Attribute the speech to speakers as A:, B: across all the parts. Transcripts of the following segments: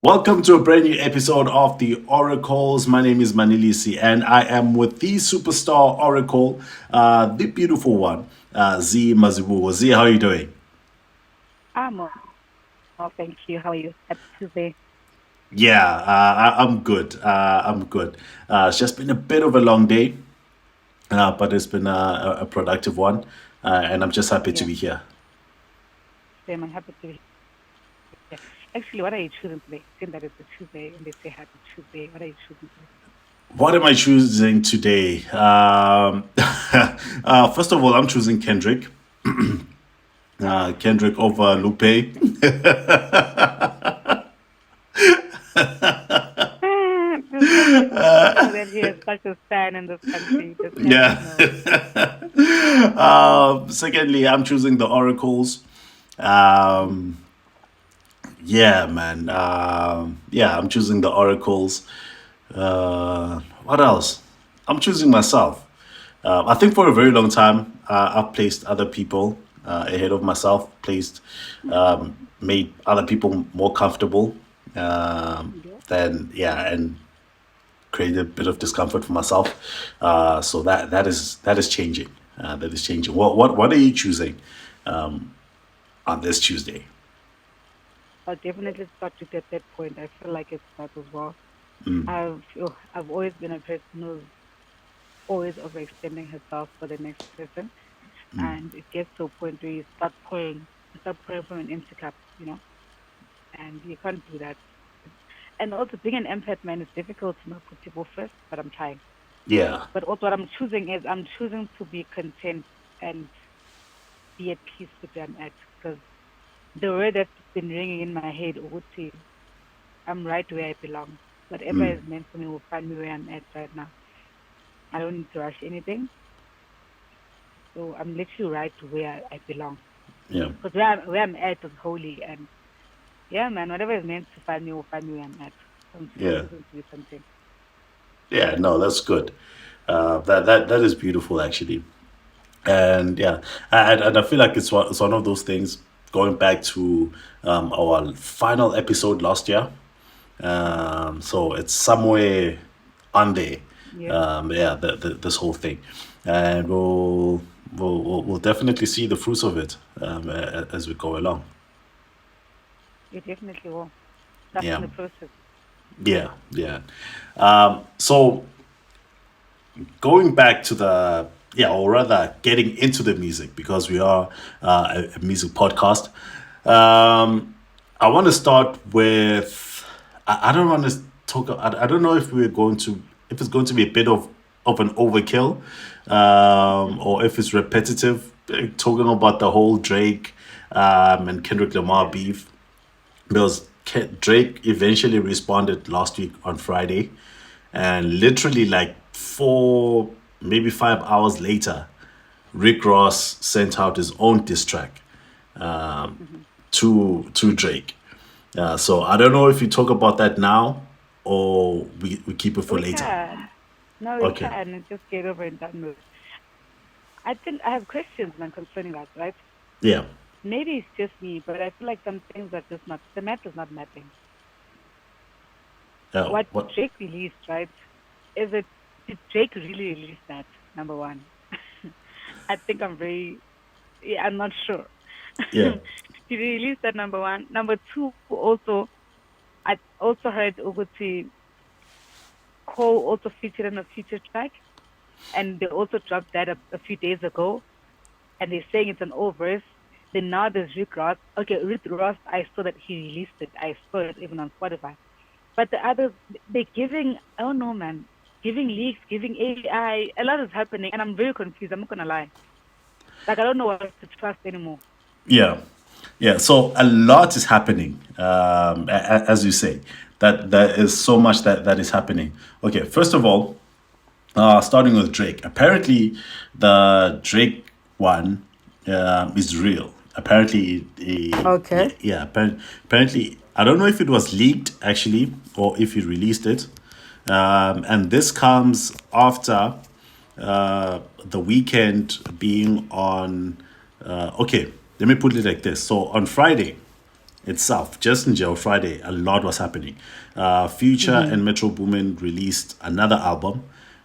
A: Welcome to a brand new episode of the Oracles. My name is Manelisi, and I am with the superstar Oracle, the beautiful one, Z Mazibugo. Z, how are you doing?
B: I'm well, thank you. How are you? Happy Tuesday.
A: Yeah, I'm good. I'm good. It's just been a bit of a long day, but it's been a productive one, and I'm just happy to
B: Yeah,
A: be here.
B: same. I'm happy to be here. Actually, what are you choosing today? Seeing that it's a Tuesday and they say happy Tuesday, what are you choosing today?
A: What am I choosing today? First of all, I'm choosing Kendrick. Kendrick over Lupe.
B: Does Kendrick know that he has such a fan in this country? Does Kendrick
A: Yeah.
B: know?
A: Secondly, I'm choosing the Oracles. Um, yeah, man. Yeah, I'm choosing the Oracles. What else? I'm choosing myself. I think for a very long time, I've placed other people ahead of myself, made other people more comfortable.
B: Yeah.
A: Yeah, and created a bit of discomfort for myself. So that is changing. That is changing. What are you choosing on this Tuesday?
B: I'll definitely start with at that point. I feel like it's that as well. I've always been a person who's always overextending herself for the next person, and it gets to a point where you start pouring from an empty cup, and you can't do that. And also being an empath, man, it's difficult to not put people first, but I'm trying.
A: Yeah.
B: But also what I'm choosing is I'm choosing to be content and be at peace with where I'm at, because the word that's been ringing in my head, Uguti, I'm right where I belong. Whatever is meant for me will find me where I'm at right now. I don't need to rush anything. So I'm literally right where I belong.
A: Yeah.
B: Because where I'm at is holy. And yeah, man, whatever is meant to find me will find me where I'm at. So I'm still
A: Yeah.
B: choosing to be content.
A: Yeah. No, that's good. That is beautiful, actually. And yeah, and I feel like it's one of those things. Going back to our final episode last year, so it's somewhere on there.
B: Yeah,
A: Yeah, this whole thing, and we'll definitely see the fruits of it as we go along.
B: you definitely will. Trust in
A: Yeah,
B: the process.
A: yeah. So going back to the yeah, or rather getting into the music because we are a music podcast. I want to start with I don't want to talk. I don't know if we're going to if it's going to be a bit of an overkill, or if it's repetitive. Talking about the whole Drake and Kendrick Lamar
B: Yeah.
A: beef because Drake eventually responded last week on Friday, and literally like 4 maybe 5 hours later, Rick Ross sent out his own diss track
B: Hmm.
A: to Drake. So I don't know if you talk about that now or we keep it for
B: We
A: later.
B: can. No, we
A: Okay.
B: can. And just get over and done with. I think I have questions, man, concerning that, right?
A: Yeah.
B: Maybe it's just me, but I feel like some things are just not, the math is not mapping. What
A: What?
B: Drake released, right? Is it, did Drake really release that? Number one. I think yeah, I'm not sure.
A: Yeah.
B: Did he release that? Number one? Number two, also, I also heard Uguti Cole also featured in a feature track, and they also dropped that a few days ago, and they're saying it's an old verse. Then now there's Rick Ross. Okay, Rick Ross, I saw that he released it. I saw it even on Spotify. But the others, they're giving, I don't know, man, giving leaks, giving AI. A lot is happening, and I'm very confused. I'm not gonna lie. Like I don't know what to trust anymore.
A: Yeah. Yeah. So a lot is happening, as you say. That there is so much that is happening. Okay, first of all, starting with Drake. Apparently, the Drake one is real. Apparently,
B: Okay.
A: yeah. Apparently, I don't know if it was leaked actually or if he released it. And this comes after the weekend being on. Okay, let me put it like this. So on Friday, itself, just in jail Friday, a lot was happening. Future and Metro Boomin released another album,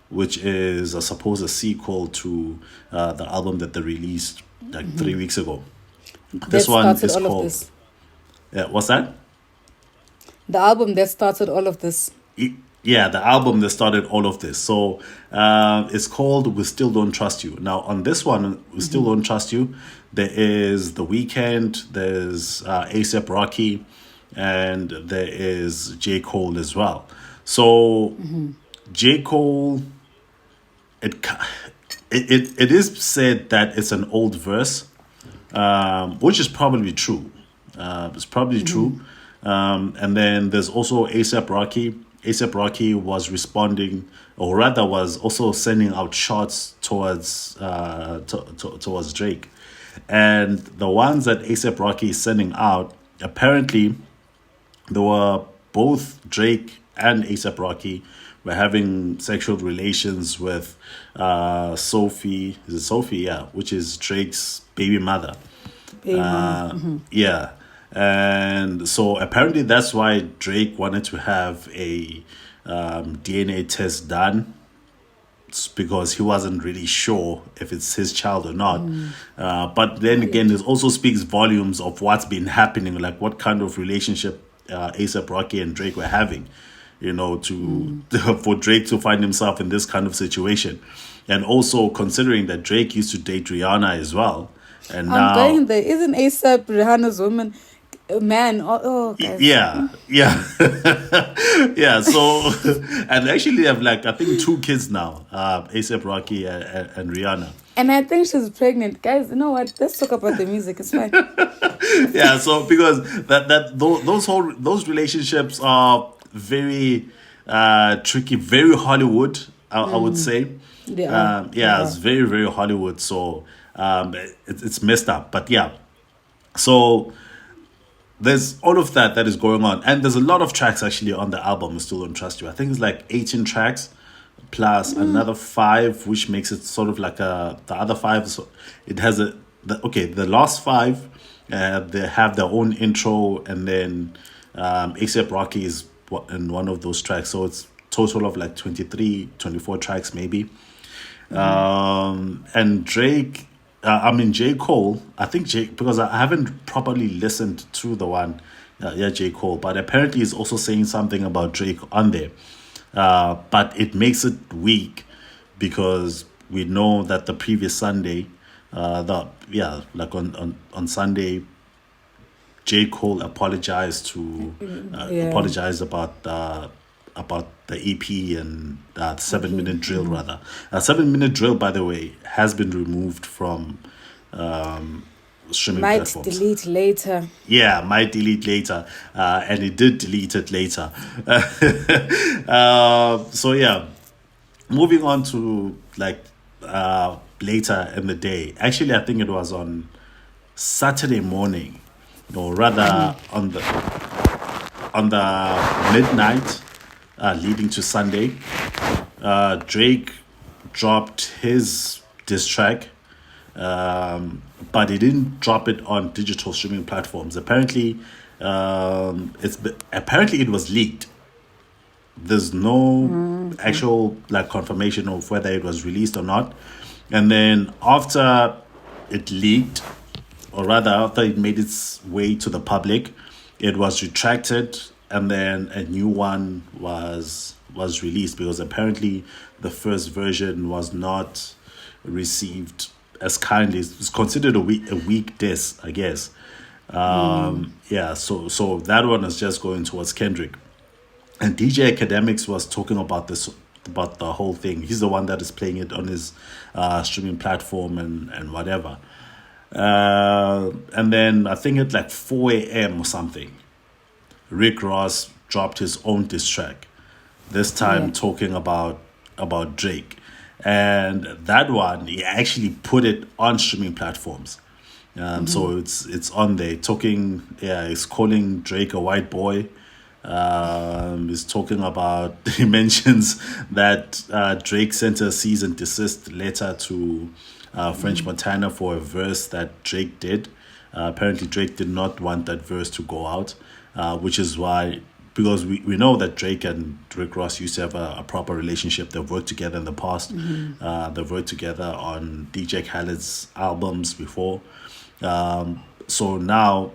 A: which is, I suppose, a sequel to the album that they released like 3 weeks ago.
C: That
A: This one
C: started
A: is
C: all of
A: called,
C: this.
A: what's that?
C: The album that started all of this.
A: Yeah, the album that started all of this. So it's called "We Still Don't Trust You." Now, on this one, "We Still Don't Trust You," there is The Weeknd, there's ASAP Rocky, and there is J Cole as well. So J Cole, it ca- it is said that it's an old verse, which is probably true. It's probably true. And then there's also ASAP Rocky. ASAP Rocky was responding, or rather, was also sending out shots towards towards Drake, and the ones that ASAP Rocky is sending out, apparently, there were both Drake and ASAP Rocky were having sexual relations with Sophie. Is it Sophie? Yeah, which is Drake's baby mother.
C: Baby mama.
A: Yeah. And so apparently that's why Drake wanted to have a DNA test done. It's because he wasn't really sure if it's his child or not. But then again, it also speaks volumes of what's been happening, like what kind of relationship ASAP Rocky and Drake were having, to for Drake to find himself in this kind of situation. And also considering that Drake used to date Rihanna as well. And
C: I'm
A: now,
C: going there. Isn't ASAP Rihanna's woman? Man, guys.
A: yeah, yeah, yeah. So, and actually, they have like I think 2 kids now, ASAP Rocky and Rihanna.
C: And I think she's pregnant. Guys, you know what? Let's talk about the music. It's fine.
A: Yeah, so because those relationships are very tricky, very Hollywood. I would say.
C: They are.
A: Yeah, it's very very Hollywood. So it's messed up, but yeah. So there's all of that is going on, and there's a lot of tracks actually on the album. I Still Don't Trust You. I think it's like 18 tracks plus another 5, which makes it sort of like the other 5. So it has the last 5. They have their own intro, and then ASAP Rocky is in one of those tracks. So it's total of like 23, 24 tracks maybe. And Drake, J. Cole, I think because I haven't properly listened to the one, J. Cole, but apparently he's also saying something about Drake on there. But it makes it weak because we know that the previous Sunday, on Sunday, J. Cole apologized apologized about the EP and 7-minute drill rather. 7-minute drill, by the way, has been removed from streaming
C: Might
A: platforms.
C: delete later.
A: Yeah, might delete later, and it did delete it later. So yeah, moving on to like later in the day. Actually, I think it was on Saturday morning, or rather on the midnight leading to Sunday. Drake dropped his diss track, but he didn't drop it on digital streaming platforms. Apparently, it was leaked. There's no actual like confirmation of whether it was released or not. And then after it leaked, or rather after it made its way to the public, it was retracted, and then a new one was released because apparently the first version was not received as kindly. It's considered a weak diss, I guess. Yeah, so that one is just going towards Kendrick. And DJ Academics was talking about about the whole thing. He's the one that is playing it on his streaming platform and whatever. And then I think at like 4 a.m. or something, Rick Ross dropped his own diss track. This time talking about Drake. And that one, he actually put it on streaming platforms. So it's on there. He's calling Drake a white boy. He's talking about, he mentions that Drake sent a cease and desist letter to French Montana for a verse that Drake did. Apparently, Drake did not want that verse to go out, which is why, because we know that Drake and Rick Ross used to have a proper relationship. They've worked together in the past. They've worked together on DJ Khaled's albums before. So now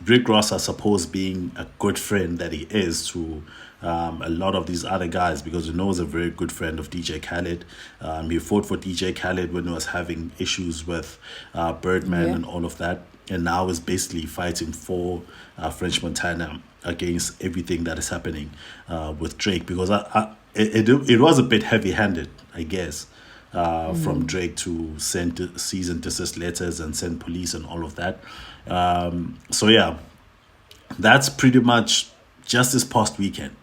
A: Rick Ross, I suppose, being a good friend that he is to a lot of these other guys, because he knows a very good friend of DJ Khaled. He fought for DJ Khaled when he was having issues with Birdman and all of that. And now is basically fighting for French Montana against everything that is happening with Drake. Because it was a bit heavy-handed, I guess, from Drake to send cease and desist letters and send police and all of that. So yeah, that's pretty much just this past weekend.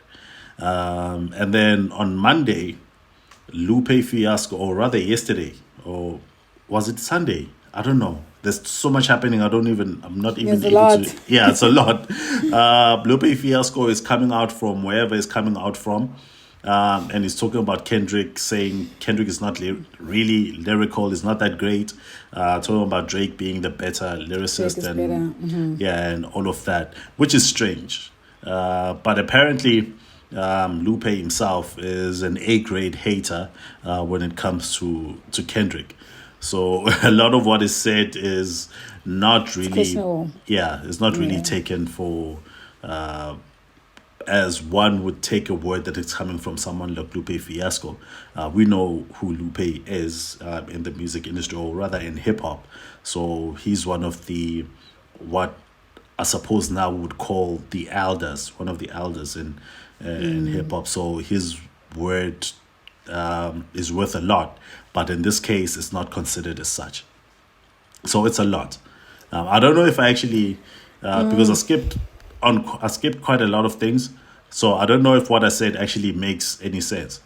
A: And then on Monday, Lupe Fiasco, or rather yesterday, or was it Sunday? I don't know. There's so much happening. I'm not even
C: There's a
A: able
C: lot.
A: to. Yeah, it's a lot. Lupe Fiasco is coming out from wherever he's coming out from. And he's talking about Kendrick, saying Kendrick is not really lyrical, is not that great. Talking about Drake being the better lyricist
C: Drake is
A: and
C: better.
A: and all of that, which is strange. But apparently, Lupe himself is an A-grade hater when it comes to Kendrick. So a lot of what is said is not really,
C: questionable.
A: it's not really taken for as one would take a word that is coming from someone like Lupe Fiasco. We know who Lupe is in the music industry, or rather in hip hop. So he's one of the, what I suppose now would call the elders, one of the elders in hip hop. So his word is worth a lot, but in this case, it's not considered as such. So it's a lot. I don't know if I actually, because I skipped quite a lot of things. So I don't know if what I said actually makes any sense.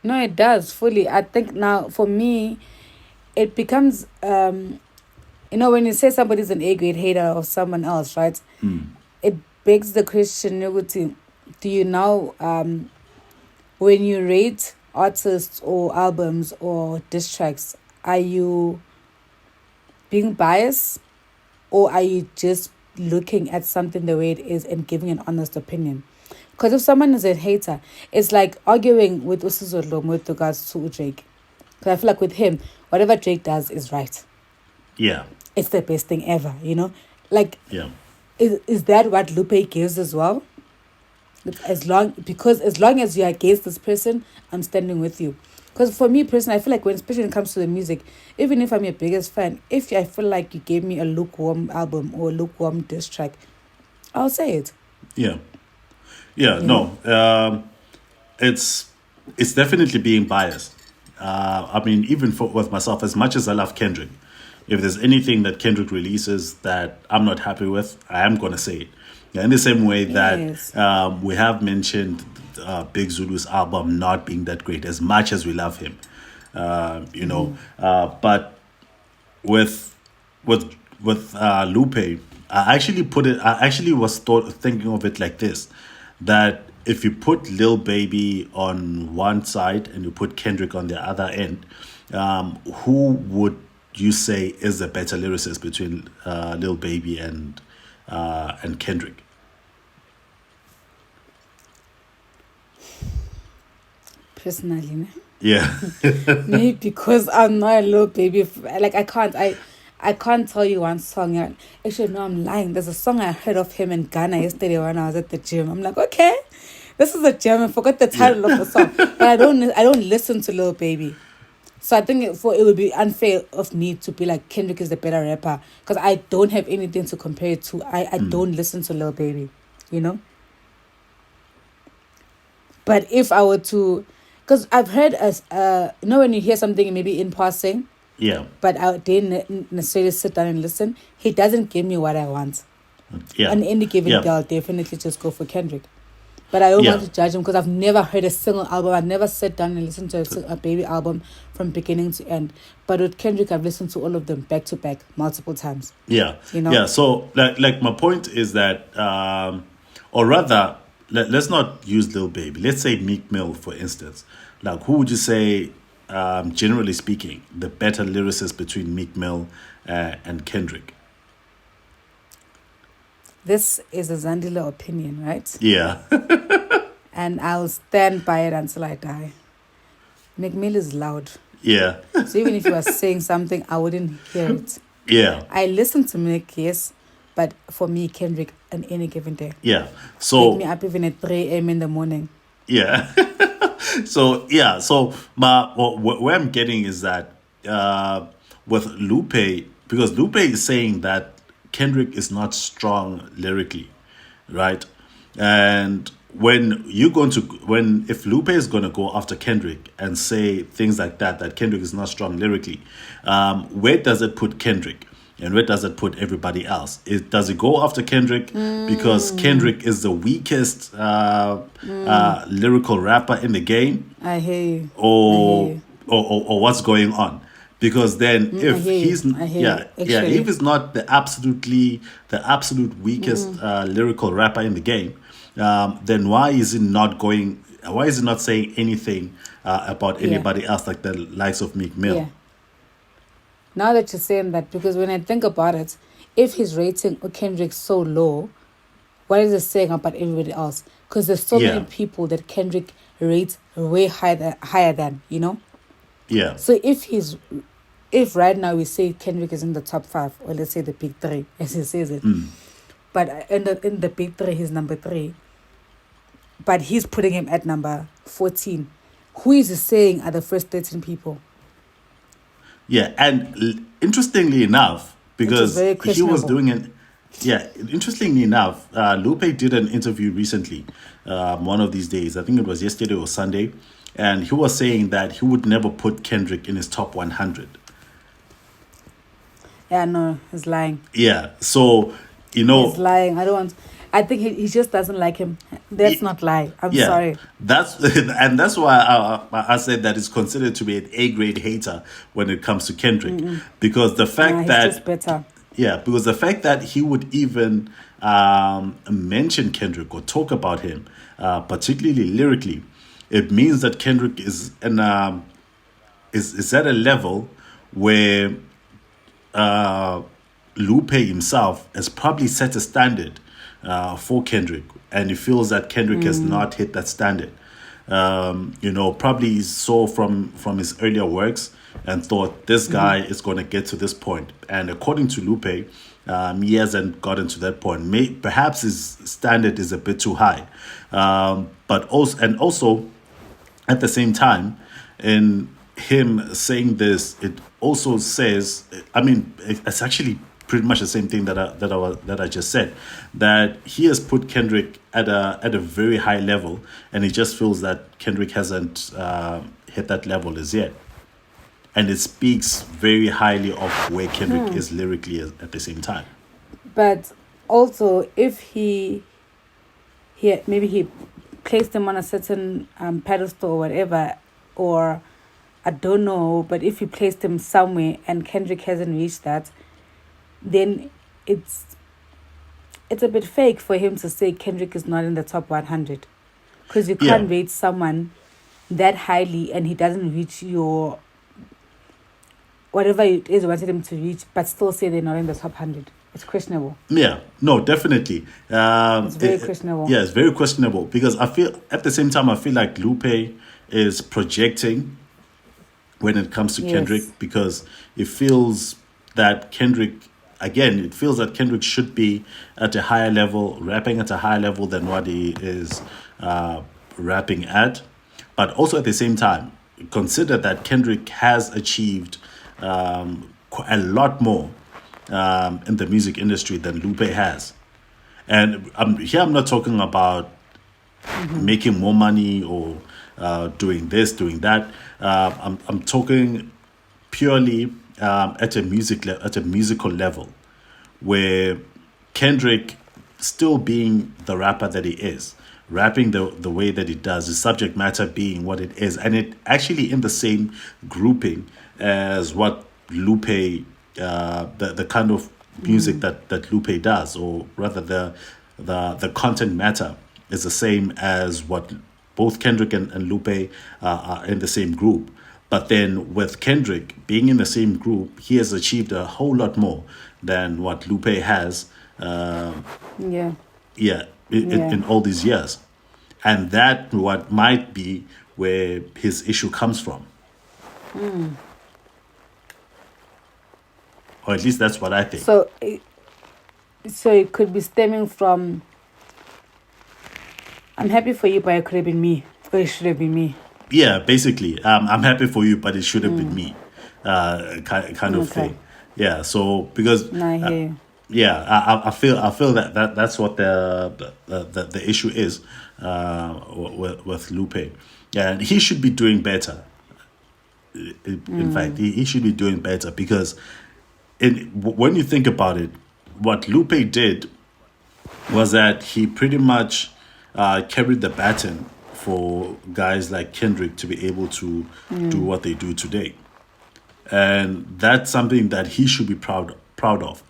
C: No, it does fully. I think now for me, it becomes when you say somebody's an A-grade hater of someone else, right? It begs the question, do you now when you rate artists or albums or diss tracks, are you being biased, or are you just looking at something the way it is and giving an honest opinion? Because if someone is a hater, it's like arguing with Usizodlo with regards to Drake. Because I feel like with him, whatever Drake does is right.
A: Yeah.
C: It's the best thing ever, Like,
A: Yeah.
C: is that what Lupe gives as well? As long as you're against this person, I'm standing with you. Because for me personally, I feel like especially when it comes to the music, even if I'm your biggest fan, if I feel like you gave me a lukewarm album or a lukewarm diss track, I'll say it.
A: Yeah. Yeah. No. It's definitely being biased. I mean, even with myself, as much as I love Kendrick, if there's anything that Kendrick releases that I'm not happy with, I am gonna say it. Yeah, in the same way that
C: Yes.
A: we have mentioned Big Zulu's album not being that great, as much as we love him, but with Lupe, I actually was thinking of it like this, that if you put Lil Baby on one side and you put Kendrick on the other end, who would you say is the better lyricist between Lil Baby and Kendrick?
C: Personally,
A: Yeah.
C: maybe because I'm not a little baby. Like I can't tell you one song. Actually, no, I'm lying. There's a song I heard of him in Ghana yesterday when I was at the gym. I'm like, okay, this is a gem. I forgot the title of the song, but I don't listen to Lil Baby. So I think it would be unfair of me to be like Kendrick is the better rapper, because I don't have anything to compare it to. I don't listen to Lil Baby, But if I were to, because I've heard when you hear something maybe in passing,
A: Yeah.
C: but I didn't necessarily sit down and listen, he doesn't give me what I want.
A: Yeah.
C: On any given
A: Yeah.
C: day, I'll definitely just go for Kendrick. But I don't
A: Yeah.
C: want to judge him because I've never heard a single album. I've never sat down and listened to a Baby album from beginning to end. But with Kendrick, I've listened to all of them back to back multiple times.
A: Yeah.
C: You know?
A: Yeah. So like my point is that, or rather, let's not use Lil Baby. Let's say Meek Mill, for instance. Like, who would you say generally speaking, the better lyricist between Meek Mill and Kendrick?
C: This is a Zandila opinion, right?
A: Yeah.
C: And I'll stand by it until I die. Meek Mill is loud.
A: Yeah.
C: So even if you were saying something, I wouldn't hear it.
A: Yeah.
C: I listen to Meek, yes, but for me, Kendrick on any given day.
A: Yeah.
C: Wake
A: So
C: me up even at 3 a.m. in the morning.
A: yeah. So yeah. So where I'm getting is that with Lupe, because Lupe is saying that Kendrick is not strong lyrically, right? And if Lupe is going to go after Kendrick and say things like that Kendrick is not strong lyrically, where does it put Kendrick? And where does it put everybody else? Does it go after Kendrick because Kendrick is the weakest lyrical rapper in the game,
C: I hear you.
A: or or what's going on? Because then if
C: hear you.
A: he's
C: I hear you, actually.
A: if he's not the absolute weakest lyrical rapper in the game, then why is he not going? Why is he not saying anything about anybody else like the likes of Meek Mill?
C: Yeah. Now that you're saying that, because when I think about it, if he's rating Kendrick so low, what is it saying about everybody else? Because there's so many people that Kendrick rates way higher than, you know?
A: Yeah.
C: So if right now we say Kendrick is in the top 5, or let's say the big 3, as he says it, but in the big 3, he's number 3, but he's putting him at number 14. Who is he saying are the first 13 people?
A: Yeah, and interestingly enough, because
C: very
A: he was
C: questionable.
A: doing an interestingly enough, Lupe did an interview recently, one of these days. I think it was yesterday or Sunday, and he was saying that he would never put Kendrick in his top 100.
C: Yeah, no, he's lying.
A: Yeah, so
C: He's lying. I think he just doesn't like him. That's not lie. I'm sorry.
A: That's why I said that it's considered to be an A-grade hater when it comes to Kendrick, because the fact
C: He's
A: that
C: just better.
A: yeah, because the fact that he would even mention Kendrick or talk about him, particularly lyrically, it means that Kendrick is is at a level where Lupe himself has probably set a standard for Kendrick, and he feels that Kendrick has not hit that standard. Probably he saw from his earlier works and thought this guy is going to get to this point. And according to Lupe, he hasn't gotten to that point. Perhaps his standard is a bit too high. But also at the same time, in him saying this, it also says, I mean, it's actually pretty much the same thing that I just said, that he has put Kendrick at a very high level, and he just feels that Kendrick hasn't hit that level as yet, and it speaks very highly of where Kendrick is lyrically at the same time.
C: But also, if he maybe he placed him on a certain pedestal or whatever, or I don't know, but if he placed him somewhere and Kendrick hasn't reached that, then it's a bit fake for him to say Kendrick is not in the top 100, because you can't rate someone that highly and he doesn't reach your whatever it is you wanted him to reach, but still say they're not in the top 100. It's questionable.
A: Yeah, no, definitely.
C: It's very questionable.
A: Yeah, it's very questionable, because I feel at the same time I feel like Lupe is projecting when it comes to Kendrick, because it feels that Kendrick should be at a higher level, rapping at a higher level than what he is rapping at. But also at the same time, consider that Kendrick has achieved a lot more in the music industry than Lupe has. And I'm not talking about making more money or doing this, doing that. I'm talking purely at a musical level, where Kendrick, still being the rapper that he is, rapping the way that he does, the subject matter being what it is, and it actually in the same grouping as what Lupe, the kind of music that Lupe does, or rather the content matter is the same as what both Kendrick and Lupe are in the same group. But then with Kendrick being in the same group, he has achieved a whole lot more than what Lupe has.
C: Yeah.
A: Yeah,
C: Yeah.
A: in all these years, and that what might be where his issue comes from, or at least that's what I think.
C: So it could be stemming from, I'm happy for you, but it could have been me, or it should have been me.
A: Yeah, basically, I'm happy for you, but it should have been me, kind of
C: Okay.
A: thing. Yeah, so because
C: No, I hear you.
A: yeah, I feel that's what the issue is with Lupe. Yeah, and he should be doing better. In fact, he should be doing better because when you think about it, what Lupe did was that he pretty much carried the baton for guys like Kendrick to be able to do what they do today, and that's something that he should be proud of,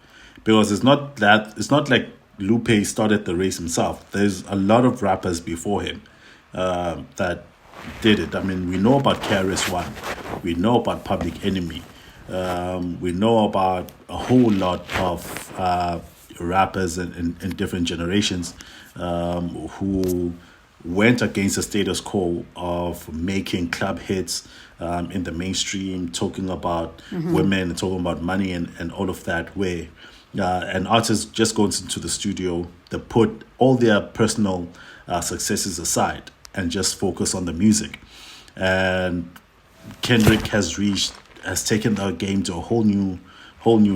A: because it's not like Lupe started the race himself. There's a lot of rappers before him that did it. I mean, we know about KRS One, we know about Public Enemy, we know about a whole lot of rappers in different generations who went against the status quo of making club hits in the mainstream, talking about women, talking about money, and all of that. Where an artist just goes into the studio, they put all their personal successes aside and just focus on the music. And Kendrick has taken the game to a whole new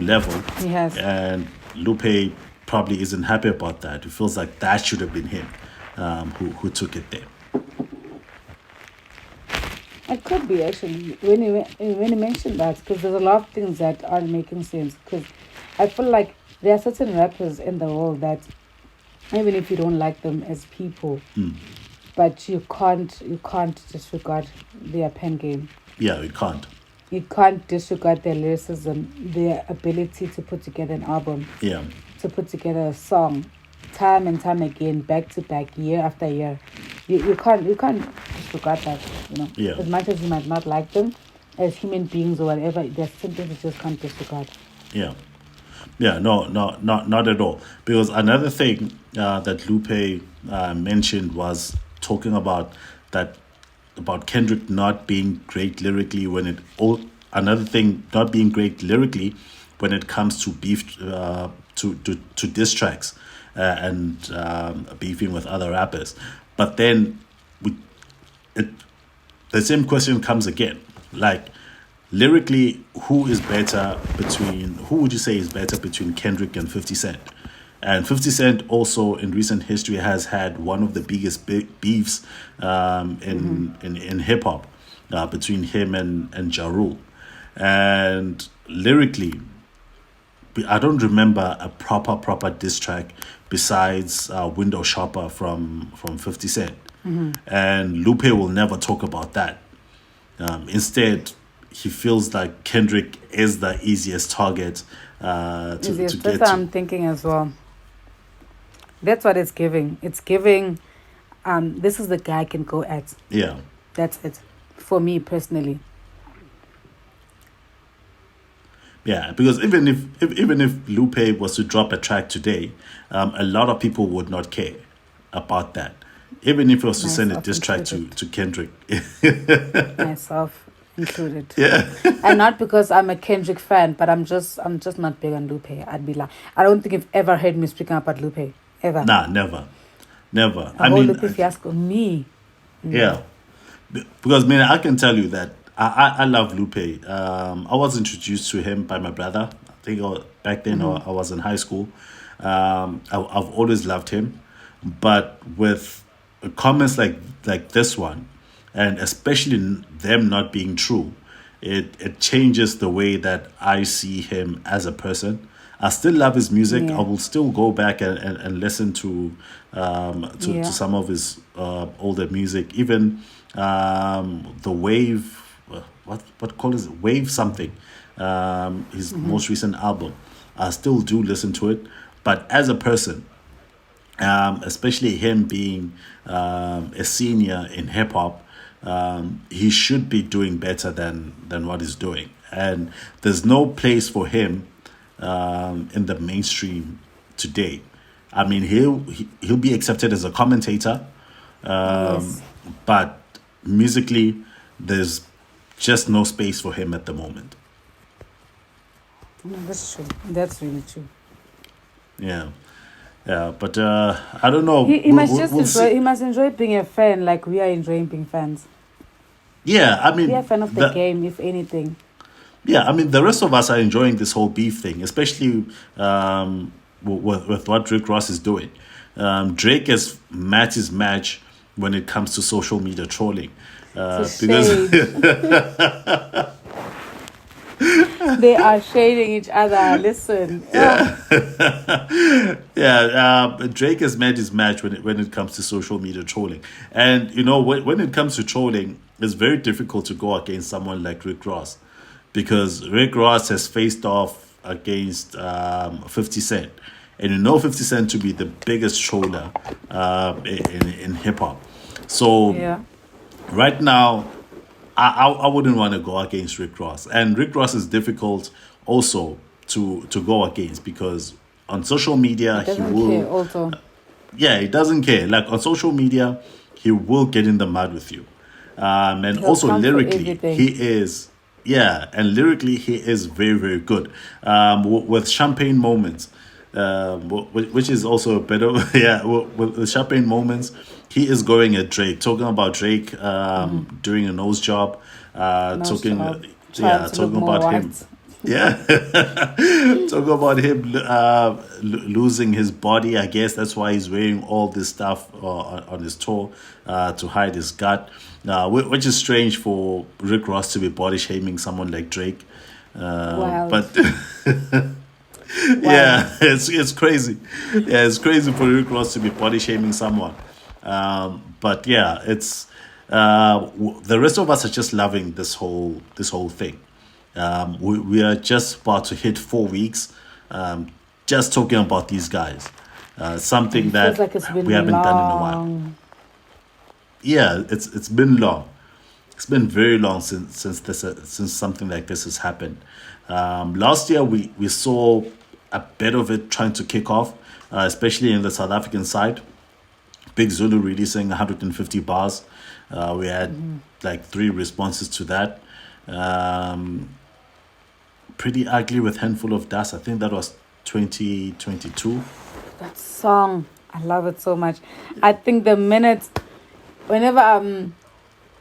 A: level.
C: He has.
A: And Lupe probably isn't happy about that. He feels like that should have been him who took it there.
C: It could be actually when you mentioned that, because there's a lot of things that aren't making sense. Because I feel like there are certain rappers in the world that even if you don't like them as people, but you can't disregard their pen game.
A: Yeah, we can't.
C: You can't disregard their lyricism, their ability to put together an album,
A: Yeah,
C: to put together a song, time and time again, back to back, year after year. You can't disregard that.
A: Yeah.
C: As much as you might not like them, as human beings or whatever, there's some things you just can't disregard.
A: yeah. Yeah, no, not at all. Because another thing that Lupe mentioned was talking about that about Kendrick not being great lyrically when it all another thing not being great lyrically when it comes to beef to diss tracks and beefing with other rappers. But then it the same question comes again, like lyrically, who would you say is better between Kendrick and 50 Cent? And 50 Cent also in recent history has had one of the biggest beefs in hip hop between him and Ja Rule. And lyrically, I don't remember a proper diss track besides Window Shopper from 50 Cent. And Lupe will never talk about that. Instead, he feels like Kendrick is the easiest target to
C: Yes,
A: get
C: that's what
A: to.
C: I'm thinking as well. That's what it's giving. It's giving. This is the guy I can go at.
A: Yeah,
C: That's it, for me personally.
A: yeah. Because even if Lupe was to drop a track today, a lot of people would not care about that. Even if he was to send a
C: Myself
A: diss track
C: included.
A: to Kendrick.
C: Myself included.
A: Yeah.
C: And not because I'm a Kendrick fan, but I'm just not big on Lupe. I'd be like, I don't think you've ever heard me speaking about Lupe ever.
A: Nah, never. Never.
C: A whole Lupe Fiasco, me.
A: Yeah. Because, man, I can tell you that I love Lupe. I was introduced to him by my brother. I think back then I was in high school. I've always loved him. But with comments like this one, and especially them not being true, it changes the way that I see him as a person. I still love his music.
C: Yeah.
A: I will still go back and listen to
C: Yeah.
A: some of his older music, even the Wave. What call is it? Wave something. His most recent album. I still do listen to it, but as a person, especially him being a senior in hip hop, he should be doing better than what he's doing. And there's no place for him in the mainstream today. I mean, he'll be accepted as a commentator,
C: Yes.
A: but musically, there's just no space for him at the moment.
C: No, that's true. That's really true.
A: Yeah, yeah, but I don't know.
C: He must just
A: We'll
C: enjoy.
A: see.
C: He must enjoy being a fan, like we are enjoying being fans.
A: Yeah, I mean,
C: Be a fan of the game, if anything.
A: yeah, I mean, the rest of us are enjoying this whole beef thing, especially with what Rick Ross is doing. Drake has matched his match when it comes to social media trolling,
C: It's a
A: because
C: shade. They are shading each other. Listen.
A: Drake has met his match when it comes to social media trolling. And, you know, when it comes to trolling, it's very difficult to go against someone like Rick Ross, because Rick Ross has faced off against 50 Cent. And you know 50 Cent to be the biggest troller in hip hop. So
C: Yeah.
A: right now, I wouldn't want to go against Rick Ross. And Rick Ross is difficult also to go against, because on social media, he
C: Doesn't
A: will.
C: care also.
A: Yeah, he doesn't care. Like on social media, he will get in the mud with you. And
C: He'll
A: also
C: come for
A: lyrically,
C: everything.
A: he is, yeah, and lyrically, he is very, very good. With Champagne Moments, which is also a bit of, yeah, with Champagne Moments, he is going at Drake, talking about Drake doing a nose job,
C: Nose
A: talking,
C: job.
A: yeah,
C: Trying to look
A: talking
C: more
A: about him.
C: white.
A: Yeah, talk about him losing his body. I guess that's why he's wearing all this stuff on his toe to hide his gut, which is strange for Rick Ross to be body shaming someone like Drake.
C: Wild.
A: But yeah, it's crazy. Yeah, it's crazy for Rick Ross to be body shaming someone. But yeah, it's the rest of us are just loving this whole thing. We are just about to hit 4 weeks, just talking about these guys. Something
C: It
A: that
C: feels like it's been
A: we haven't done in a while.
C: long.
A: Yeah, it's been long. It's been very long since something like this has happened. Last year we saw a bit of it trying to kick off, especially in the South African side. Big Zulu releasing 150 bars. We had like 3 responses to that. Pretty Ugly with Handful of Dust. I think that was 2022.
C: That song, I love it so much. I think the minute, whenever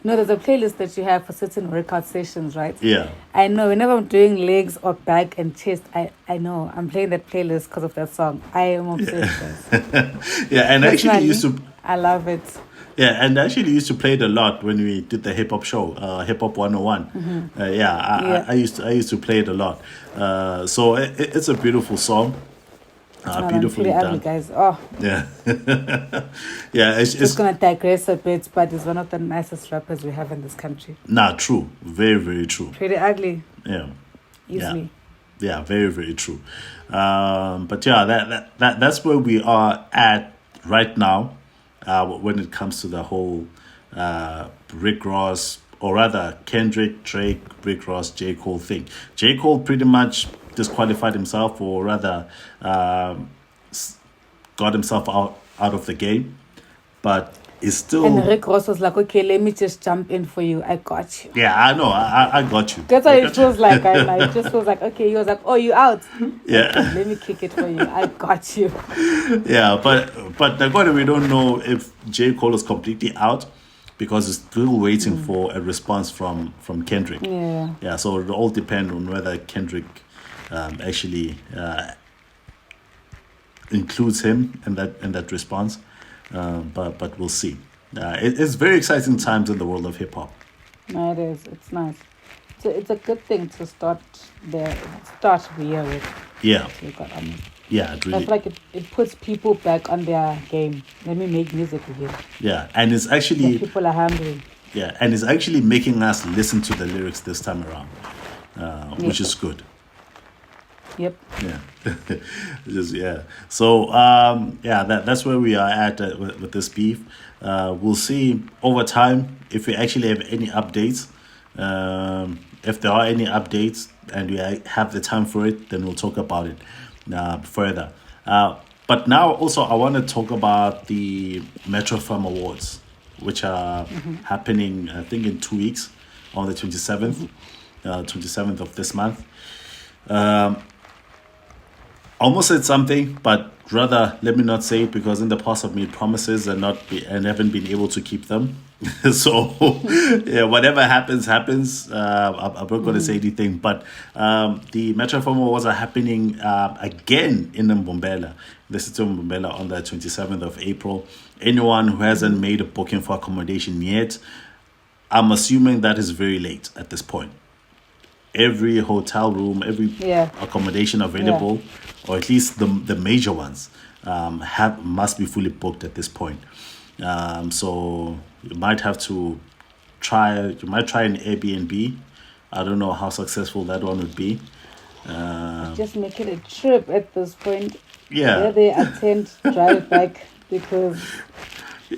C: there's a playlist that you have for certain workout sessions, right?
A: Yeah.
C: I know whenever I'm doing legs or back and chest, I know I'm playing that playlist because of that song. I am obsessed. Guys.
A: Yeah, and actually
C: Personally,
A: used to
C: I love it.
A: yeah, and actually used to play it a lot when we did the hip hop show, Hip Hop 101.
C: Yeah.
A: I used to play it a lot. So it's a beautiful song.
C: I'm
A: Beautifully
C: pretty ugly,
A: done.
C: guys. Oh,
A: Yeah. Yeah, it's
C: just gonna digress a bit, but he's one of the nicest rappers we have in this country.
A: nah, true. Very, very true.
C: Pretty ugly,
A: Yeah.
C: easily.
A: Yeah, very, very true. But yeah, that's where we are at right now, when it comes to the whole Rick Ross, or rather Kendrick, Drake, Rick Ross, J. Cole thing. J. Cole pretty much disqualified himself, or rather got himself out of the game, but is still.
C: And Rick Ross was like, okay, let me just jump in for you. I got you.
A: Yeah, I know. I got you.
C: That's how
A: I
C: it
A: got you.
C: feels like. I know. It just feels like, okay, he was like, oh, you out.
A: Yeah.
C: Okay, let me kick it for you. I got you.
A: Yeah, but Nagode, we don't know if J. Cole is completely out, because he's still waiting for a response from Kendrick.
C: Yeah.
A: Yeah, so it all depend on whether Kendrick actually includes him in that response. But we'll see. It's very exciting times in the world of hip hop.
C: No, it is. It's nice. So it's a good thing to start the year with.
A: Yeah,
C: To be quite honest.
A: yeah, it
C: I
A: really.
C: feel like it puts people back on their game. Let me make music again.
A: Yeah, and it's
C: The
A: actually
C: people are hungry.
A: it's actually making us listen to the lyrics this time around, which
C: Yeah.
A: is good.
C: Yep.
A: Yeah. Just yeah. So yeah, that's where we are at with this beef. We'll see over time if we actually have any updates. If there are any updates and we have the time for it, then we'll talk about it further. But now also I want to talk about the Metro Farm Awards, which are happening I think in 2 weeks on the 27th of this month. Almost said something, but rather let me not say it because in the past I've made promises and haven't been able to keep them. So yeah, whatever happens, happens. I'm not going to say anything, but the Metro Farm Awards are happening again in Mbombela, the city of Mbombela on the 27th of April. Anyone who hasn't made a booking for accommodation yet, I'm assuming that is very late at this point. Every hotel room, every
C: Yeah.
A: accommodation available, or at least the major ones, have must be fully booked at this point. So you might have to try. You might try an Airbnb. I don't know how successful that one would be.
C: Just make it a trip at this point.
A: Yeah.
C: Where they attend, drive back, because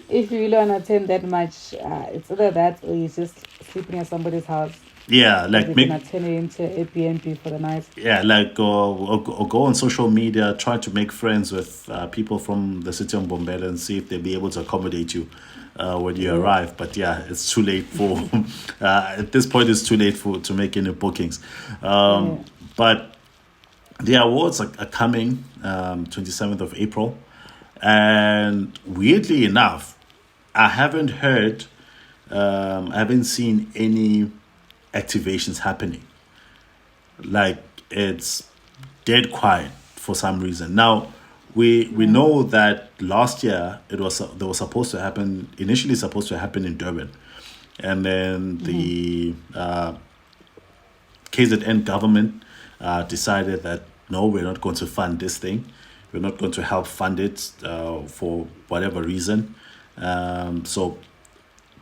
C: if you really want to attend that much, it's either that or you're just sleeping at somebody's house.
A: Yeah,
C: They
A: like
C: can
A: make
C: attend it into Airbnb for the night.
A: yeah, like or go on social media, try to make friends with people from the city of Bombay and see if they'll be able to accommodate you when you arrive. But yeah, it's too late for at this point. It's too late for to make any bookings. But the awards are coming 27th of April, and weirdly enough, I haven't heard, I haven't seen any activations happening. Like it's dead quiet for some reason. Now we know that last year they were supposed to happen initially supposed to happen in Durban, and then the KZN government decided that no, we're not going to fund this thing. We're not going to help fund it for whatever reason. So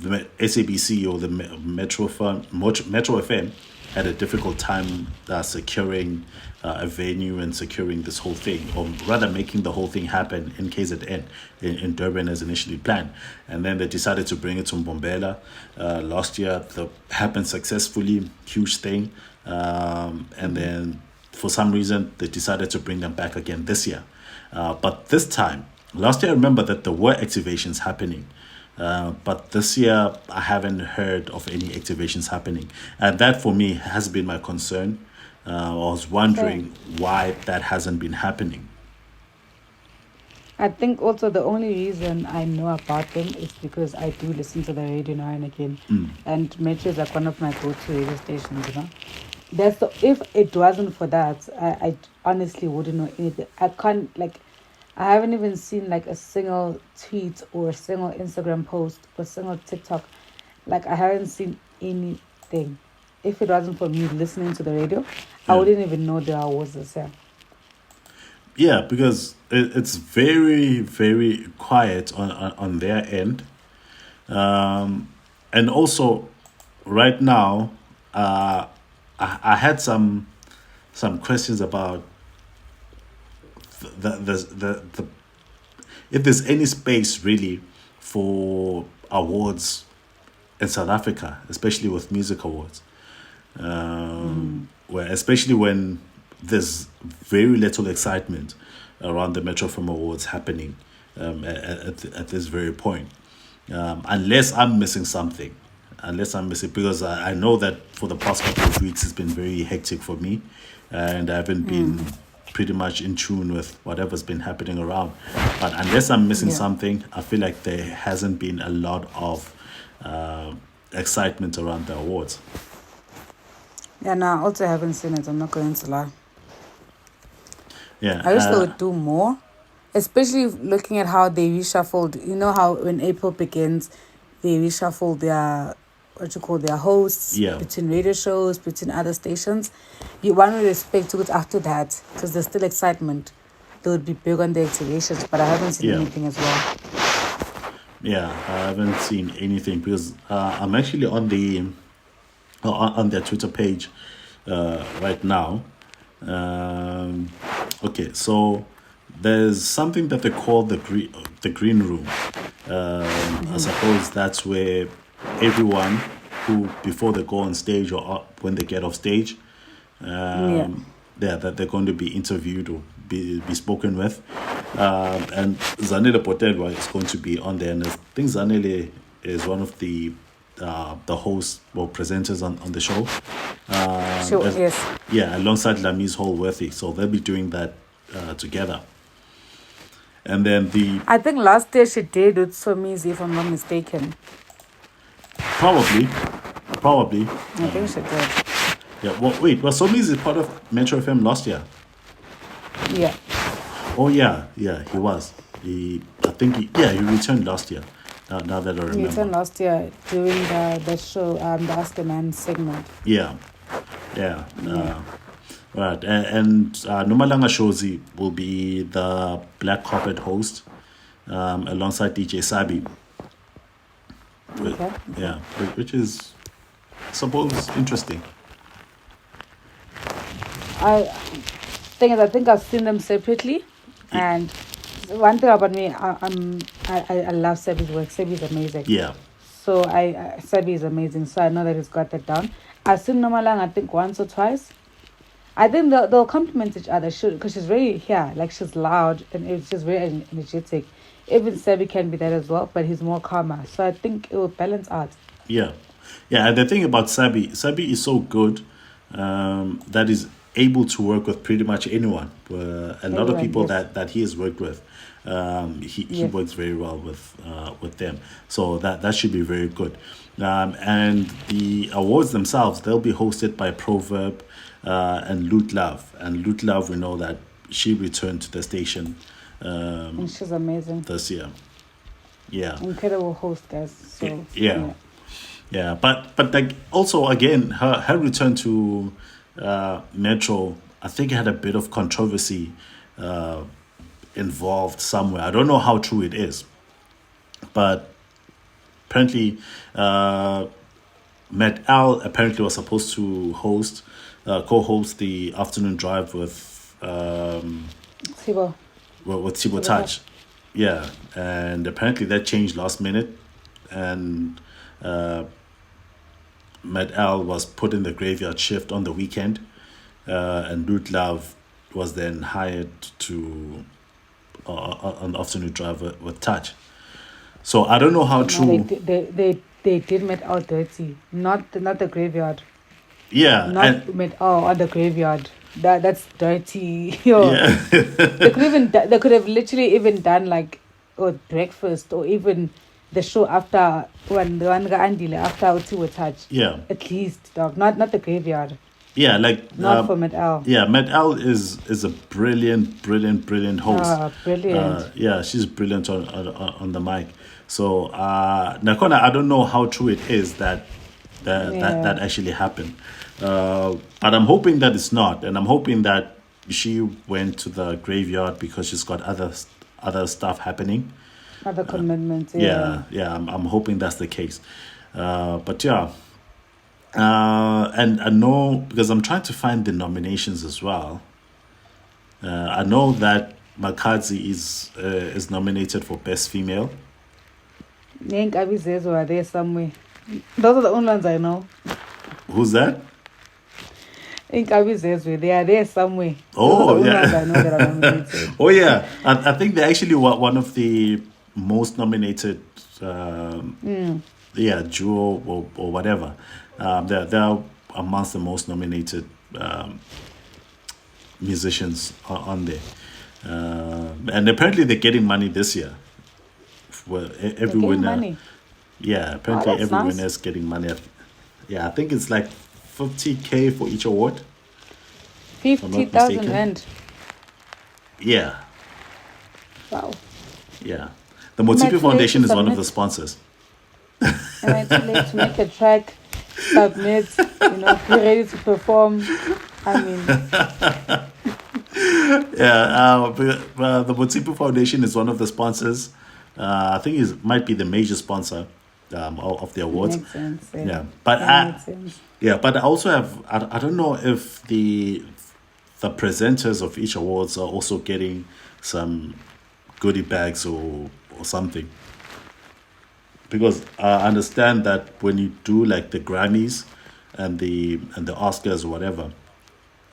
A: the SABC or the Metro FM had a difficult time securing a venue and securing this whole thing, or rather making the whole thing happen in KZN in Durban as initially planned. And then they decided to bring it to Mbombela. Last year, that happened successfully, huge thing. And then for some reason, they decided to bring them back again this year. But this time, last year, I remember that there were activations happening. But this year, I haven't heard of any activations happening. And that, for me, has been my concern. I was wondering why that hasn't been happening.
C: I think also the only reason I know about them is because I do listen to the radio now and again. And Metro is like one of my go-to radio stations, you know. If it wasn't for that, I honestly wouldn't know anything. I haven't even seen like a single tweet or a single Instagram post or a single TikTok. Like I haven't seen anything. If it wasn't for me listening to the radio, I wouldn't even know there was this year.
A: Yeah, because it's very, very quiet on their end. And also, right now, I had some questions about the if there's any space really for awards in South Africa, especially with music awards, where especially when there's very little excitement around the Metro Film Awards happening at this very point, unless I'm missing something. Because I know that for the past couple of weeks it's been very hectic for me, and I haven't been pretty much in tune with whatever's been happening around. But unless I'm missing something, I feel like there hasn't been a lot of excitement around the awards.
C: Yeah, no, I also haven't seen it. I'm not going to lie.
A: Yeah,
C: I wish they would do more, especially looking at how they reshuffled. You know how when April begins, they reshuffle their hosts between radio shows, between other stations. One would expect to after that, because there's still excitement, they would be big on the activations, but I haven't seen anything as well.
A: Yeah, I haven't seen anything because I'm actually on their Twitter page right now, Okay, so there's something that they call the green room. I suppose that's where everyone who before they go on stage or when they get off stage,
C: Yeah.
A: that they're going to be interviewed or be spoken with. And Zanele Potelwa is going to be on there, and I think Zanele is one of the hosts or presenters on the show.
C: Sure.
A: As-
C: Yes.
A: yeah, alongside Lami's Holworthy, so they'll be doing that together. And then
C: I think last year she did with Somizi, if I'm not mistaken.
A: probably,
C: I think she did.
A: yeah. Well, wait, was Somizi part of Metro FM last year?
C: Yeah.
A: Oh yeah, he was. I think he returned last year. Now that I
C: You
A: remember.
C: returned last year doing the show, the Ask a Man segment.
A: Yeah. Right, and Nomalanga Shozi will be the black carpet host, alongside DJ Sabi.
C: Okay.
A: Yeah, which is, I suppose, interesting.
C: I think I've seen them separately, and one thing about me, I love Sebi's work. Sebi's amazing.
A: Yeah,
C: So Sebi is amazing. So I know that he's got that down. I've seen Nomalang, I think once or twice. I think they'll complement each other, because she's very like she's loud and it's just very energetic. Even Sebi can be that as well, but he's more calmer. So I think it will balance out.
A: yeah. And the thing about Sabi is so good, that is able to work with pretty much anyone. A lot of
C: Anyone,
A: people
C: yes.
A: that he has worked with, he
C: Yes.
A: works very well with them. So that should be very good. And the awards themselves, they'll be hosted by Proverb and Loot Love. And Loot Love, we know that she returned to the station
C: And she's amazing.
A: this year. Yeah.
C: Incredible host, guys. So
A: Yeah. Yeah, but like also again, her return to Metro, I think had a bit of controversy involved somewhere. I don't know how true it is, but apparently, Matt Al apparently was supposed to co-host the afternoon drive with
C: Sibo.
A: Thibaut Touch. Yeah, and apparently that changed last minute, and Matt Al was put in the graveyard shift on the weekend, and Root Love was then hired to on the afternoon drive with Touch. So I don't know how
C: No,
A: true.
C: they did Met Al dirty. Not the graveyard.
A: Yeah,
C: Not
A: and
C: Met Al on the graveyard. That's dirty. Yo.
A: yeah,
C: They could have literally even done like breakfast or even the show after when the one Andile after Uti touch.
A: yeah,
C: At least, dog. Not the graveyard.
A: yeah. Like
C: Not for Met Al.
A: yeah, Matt Al is a brilliant host.
C: Ah, brilliant.
A: Yeah, she's brilliant on the mic. So Nakona, I don't know how true it is that that actually happened. But I'm hoping that it's not, and I'm hoping that she went to the graveyard because she's got other stuff happening.
C: Other commitments.
A: Yeah, I'm hoping that's the case. But yeah, and I know because I'm trying to find the nominations as well. I know that Makazi is nominated for Best Female.
C: Nyank Abizezo are there somewhere. Those are the only ones I know.
A: Who's that?
C: Nyank Abizezo, they are there somewhere.
A: Oh,
C: Those are the
A: yeah.
C: only ones I know that are nominated.
A: Oh yeah, I think they actually were one of the most nominated. Yeah, duo or whatever. They're amongst the most nominated musicians on there, and apparently they're getting money this year. Well, every
C: Getting
A: winner.
C: money.
A: Yeah, apparently
C: that's
A: every
C: nice.
A: winner is getting money. Yeah, I think it's like 50K for each award.
C: 50,000
A: mistaken.
C: rand.
A: Yeah,
C: Wow.
A: yeah. The Motipi
C: Too
A: Foundation
C: late to
A: is one of
C: submit?
A: the sponsors.
C: Am I too late to make a track, submit, be ready to perform? I mean,
A: Yeah, the Motipi Foundation is one of the sponsors. I think it might be the major sponsor of the awards.
C: makes sense.
A: Yeah, but
C: That makes sense.
A: I also have. I don't know if the the presenters of each awards are also getting some goodie bags or something. Because I understand that when you do like the Grammys and the Oscars or whatever,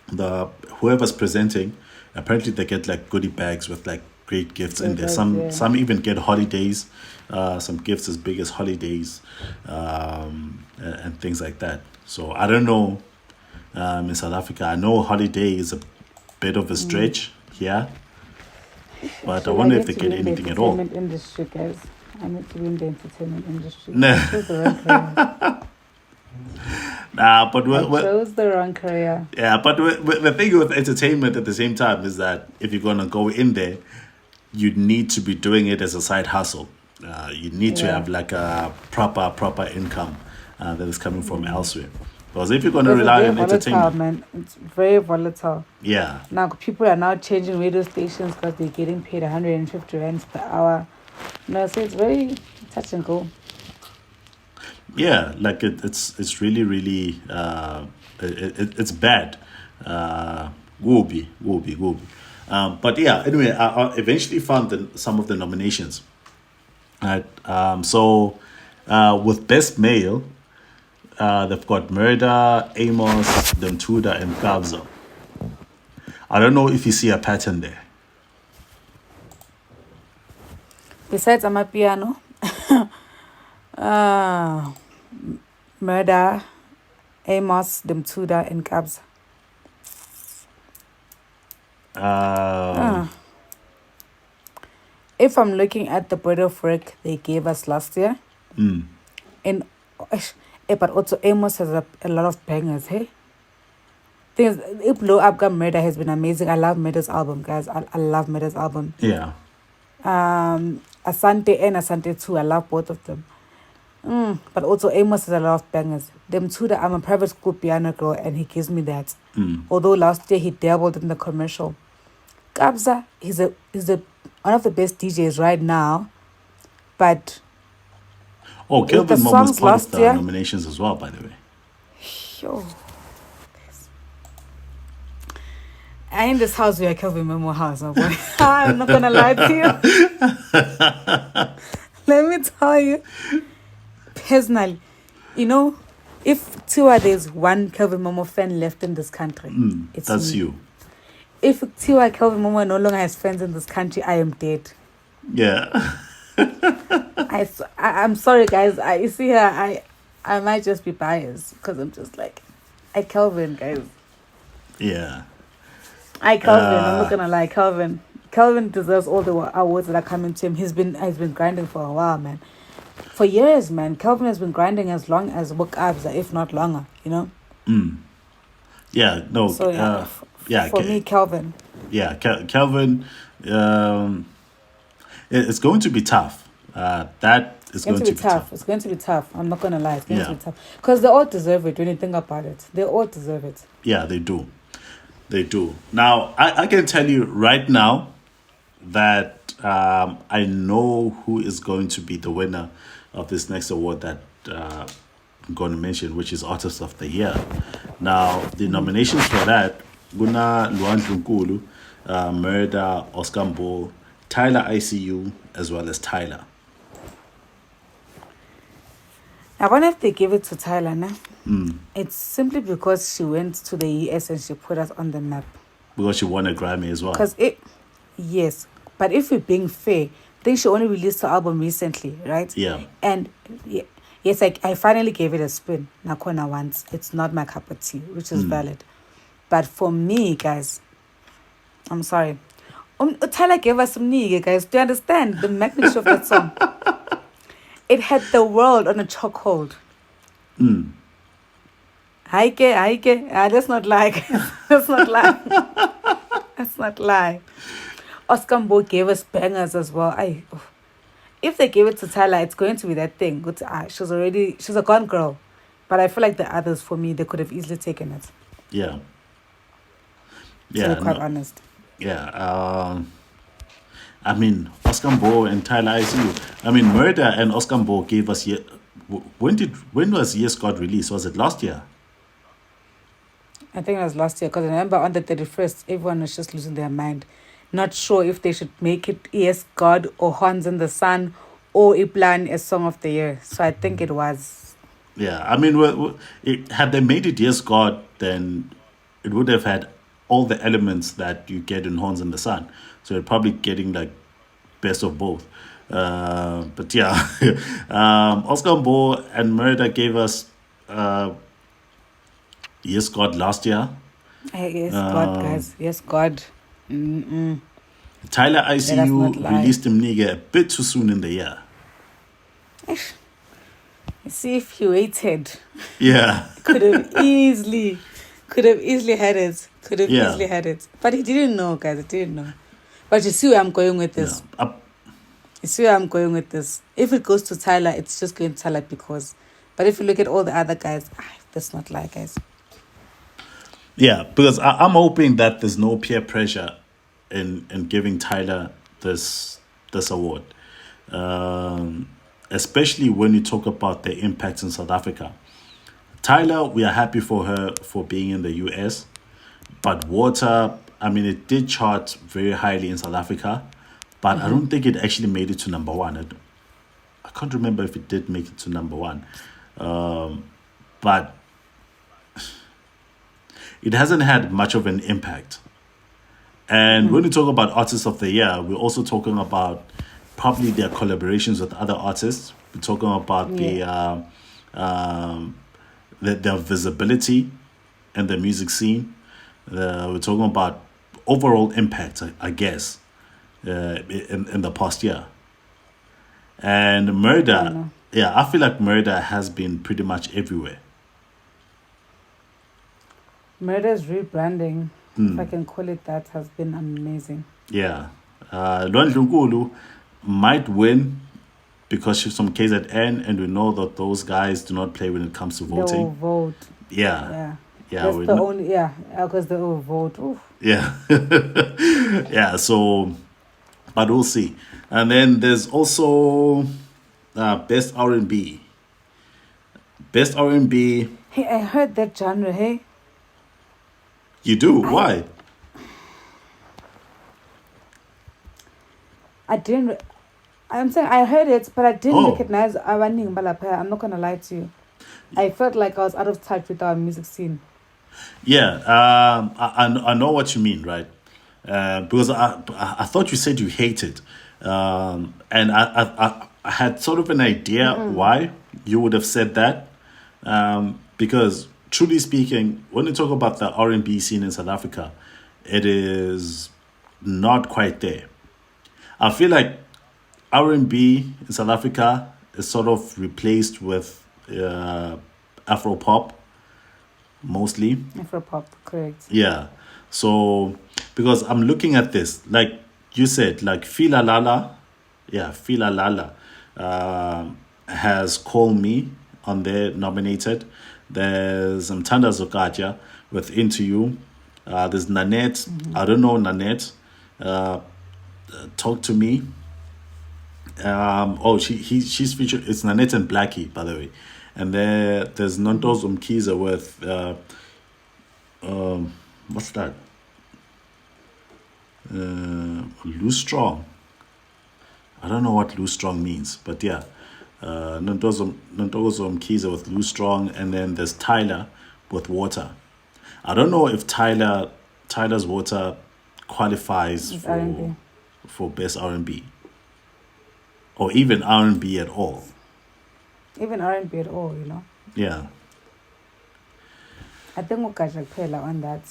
A: the whoever's presenting, apparently they get like goodie bags with like great gifts in
C: Good
A: there.
C: bags,
A: Some
C: yeah.
A: some even get holidays, some gifts as big as holidays, and things like that. So I don't know. In South Africa, I know holiday is a bit of a stretch here, but I
C: Actually,
A: wonder if
C: need
A: they
C: to
A: get
C: be in the
A: anything at all.
C: entertainment industry, guys. I need to be in the entertainment industry.
A: Nah.
C: I chose the wrong career.
A: Nah, but
C: I chose the wrong career.
A: yeah, but the thing with entertainment at the same time is that if you're gonna go in there, you need to be doing it as a side hustle. You need to
C: Yeah.
A: have like a proper income that is coming from elsewhere. Because if you're gonna
C: Because it's
A: rely
C: very
A: on
C: volatile,
A: entertainment,
C: man. It's very volatile.
A: yeah,
C: Now, people are now changing radio stations because they're getting paid 150 rands per hour. No, so it's very touch and go.
A: yeah, like it's really it's bad. Will be. But yeah, anyway, I eventually found some of the nominations. Right. So with best male, they've got Murder, Amos, Demtuda, and Kabza. I don't know if you see a pattern there.
C: Besides Amapiano, Murder, Amos, Demtuda, and Kabza. If I'm looking at the body of work they gave us last year, and but also Amos has a lot of bangers, hey? Things if Blow Up Gun Murder has been amazing. I love Murder's album, guys. I love Murder's album.
A: Yeah.
C: Asante and Asante too. I love both of them. But also Amos has a lot of bangers. Them two that I'm a private school piano girl and he gives me that. Although last year he dabbled in the commercial. Kabza, he's one of the best DJs right now. But
A: Oh,
C: with
A: Kelvin
C: the
A: Mom was
C: songs
A: part of
C: last
A: the
C: year,
A: nominations as well, by the way.
C: yo, I in this house we are Kelvin Memo house, oh boy. I'm not gonna lie to you. Let me tell you, personally, you know, if there's one Kelvin Momo fan left in this country, it's
A: That's
C: me.
A: you.
C: If Kelvin Momo no longer has friends in this country, I am dead.
A: Yeah.
C: I'm sorry, guys. You see here, I might just be biased because I'm just like, I Kelvin, guys.
A: Yeah.
C: I Kelvin. I'm not gonna lie, Kelvin. Kelvin deserves all the awards that are coming to him. He's been grinding for a while, man. For years, man. Kelvin has been grinding as long as Book Abza, if not longer. You know.
A: Yeah. No.
C: So
A: yeah.
C: For me, Kelvin.
A: Yeah. Kelvin. It's going to be tough. That is
C: It's going to be tough. It's going to be tough. I'm not gonna lie. It's going to be tough because they all deserve it. When you think about it, they all deserve it.
A: Yeah, they do. They do. Now, I can tell you right now that I know who is going to be the winner of this next award that I'm going to mention, which is Artist of the Year. Now, the nominations for that, Guna Luandlu Nkulu, Murder, Oscar Mbo, Tyler ICU, as well as Tyler.
C: I wonder if they give it to Tyler now. It's simply because she went to the US and she put us on the map.
A: Because she won a Grammy as well.
C: Yes, but if we're being fair, I think she only released her album recently, right?
A: Yeah.
C: And yes, I finally gave it a spin. Nakona once. It's not my cup of tea, which is valid. But for me, guys, I'm sorry. Tyler gave us some nigga, guys. Do you understand the magnitude of that song? It had the world on a chokehold. Haike. Let's not lie. Let's not lie. Let's not lie. Oscar Mbo gave us bangers as well. If they gave it to Tyler, it's going to be that thing. She's a gone girl. But I feel like the others, for me, they could have easily taken it.
A: Yeah.
C: To be quite honest.
A: Yeah. I mean, Oscar Mbo and Tyler ICU. I mean, Murder and Oscar Mbo gave us... When was Yes God released? Was it last year?
C: I think it was last year because I remember on the 31st, everyone was just losing their mind. Not sure if they should make it Yes God or Horns in the Sun or Iplan as Song of the Year. So I think it was.
A: Yeah, I mean, had they made it Yes God, then it would have had all the elements that you get in Horns in the Sun. So you're probably getting like best of both. But yeah, Oscar Mbo and Murder gave us Yes God last year.
C: Yes, God, guys. Yes, God. Mm-mm.
A: Tyler
C: Let us
A: ICU
C: not lie.
A: released Mnige a bit too soon in the year.
C: See if he waited.
A: Yeah.
C: Could have easily had it.
A: Yeah.
C: Easily had it. But he didn't know, guys. He didn't know. But you see where I'm going with this.
A: Yeah.
C: You see where I'm going with this. If it goes to Tyler, it's just going to Tyler because. But if you look at all the other guys, that's not like, guys.
A: Yeah, because I'm hoping that there's no peer pressure in giving Tyler this award, especially when you talk about the impact in South Africa. Tyler, we are happy for her for being in the US, but Water, I mean, it did chart very highly in South Africa, but I don't think it actually made it to number one. I can't remember if it did make it to number one, but it hasn't had much of an impact. And when we talk about Artists of the Year, we're also talking about probably their collaborations with other artists. We're talking about their visibility in the music scene. We're talking about overall impact, I guess, in the past year. And Murder, I feel like Murder has been pretty much everywhere.
C: Murder's rebranding, if I can call it that, has been amazing.
A: Yeah. Lwandle might win because she's from KZN, and we know that those guys do not play when it comes to voting.
C: They'll vote.
A: Yeah.
C: That's the only, because they will vote. Oof.
A: Yeah. Yeah, so, but we'll see. And then there's also Best R&B. Best R&B.
C: Hey, I heard that genre, hey?
A: You do? Why?
C: I didn't. I'm saying I heard it, but I didn't
A: Oh.
C: recognize Abaning Balapaya. I'm not gonna lie to you. I felt like I was out of touch with our music scene.
A: Yeah, I know what you mean, right? Because I thought you said you hated, and I had sort of an idea why you would have said that, because truly speaking, when you talk about the R&B scene in South Africa, it is not quite there. I feel like R&B in South Africa is sort of replaced with Afro pop, mostly.
C: Afropop, correct.
A: Yeah. So, because I'm looking at this, like you said, like Fila Lala, has Call Me on there nominated. There's Mtanda Zokaja with Into You. There's Nanette. I don't know Nanette. Talk to Me. She's featured. It's Nanette and Blackie, by the way. And there's Nontos Umkiza with what's that? Lose Strong. I don't know what Lose Strong means, but yeah. Nontozo Umkiza with Lose Strong, and then there's Tyler with Water. I don't know if Tyler's Water qualifies
C: It's R&B.
A: for best R&B or even R&B at all.
C: Even R&B at all, you know.
A: Yeah.
C: I think Ukaja Pela on that,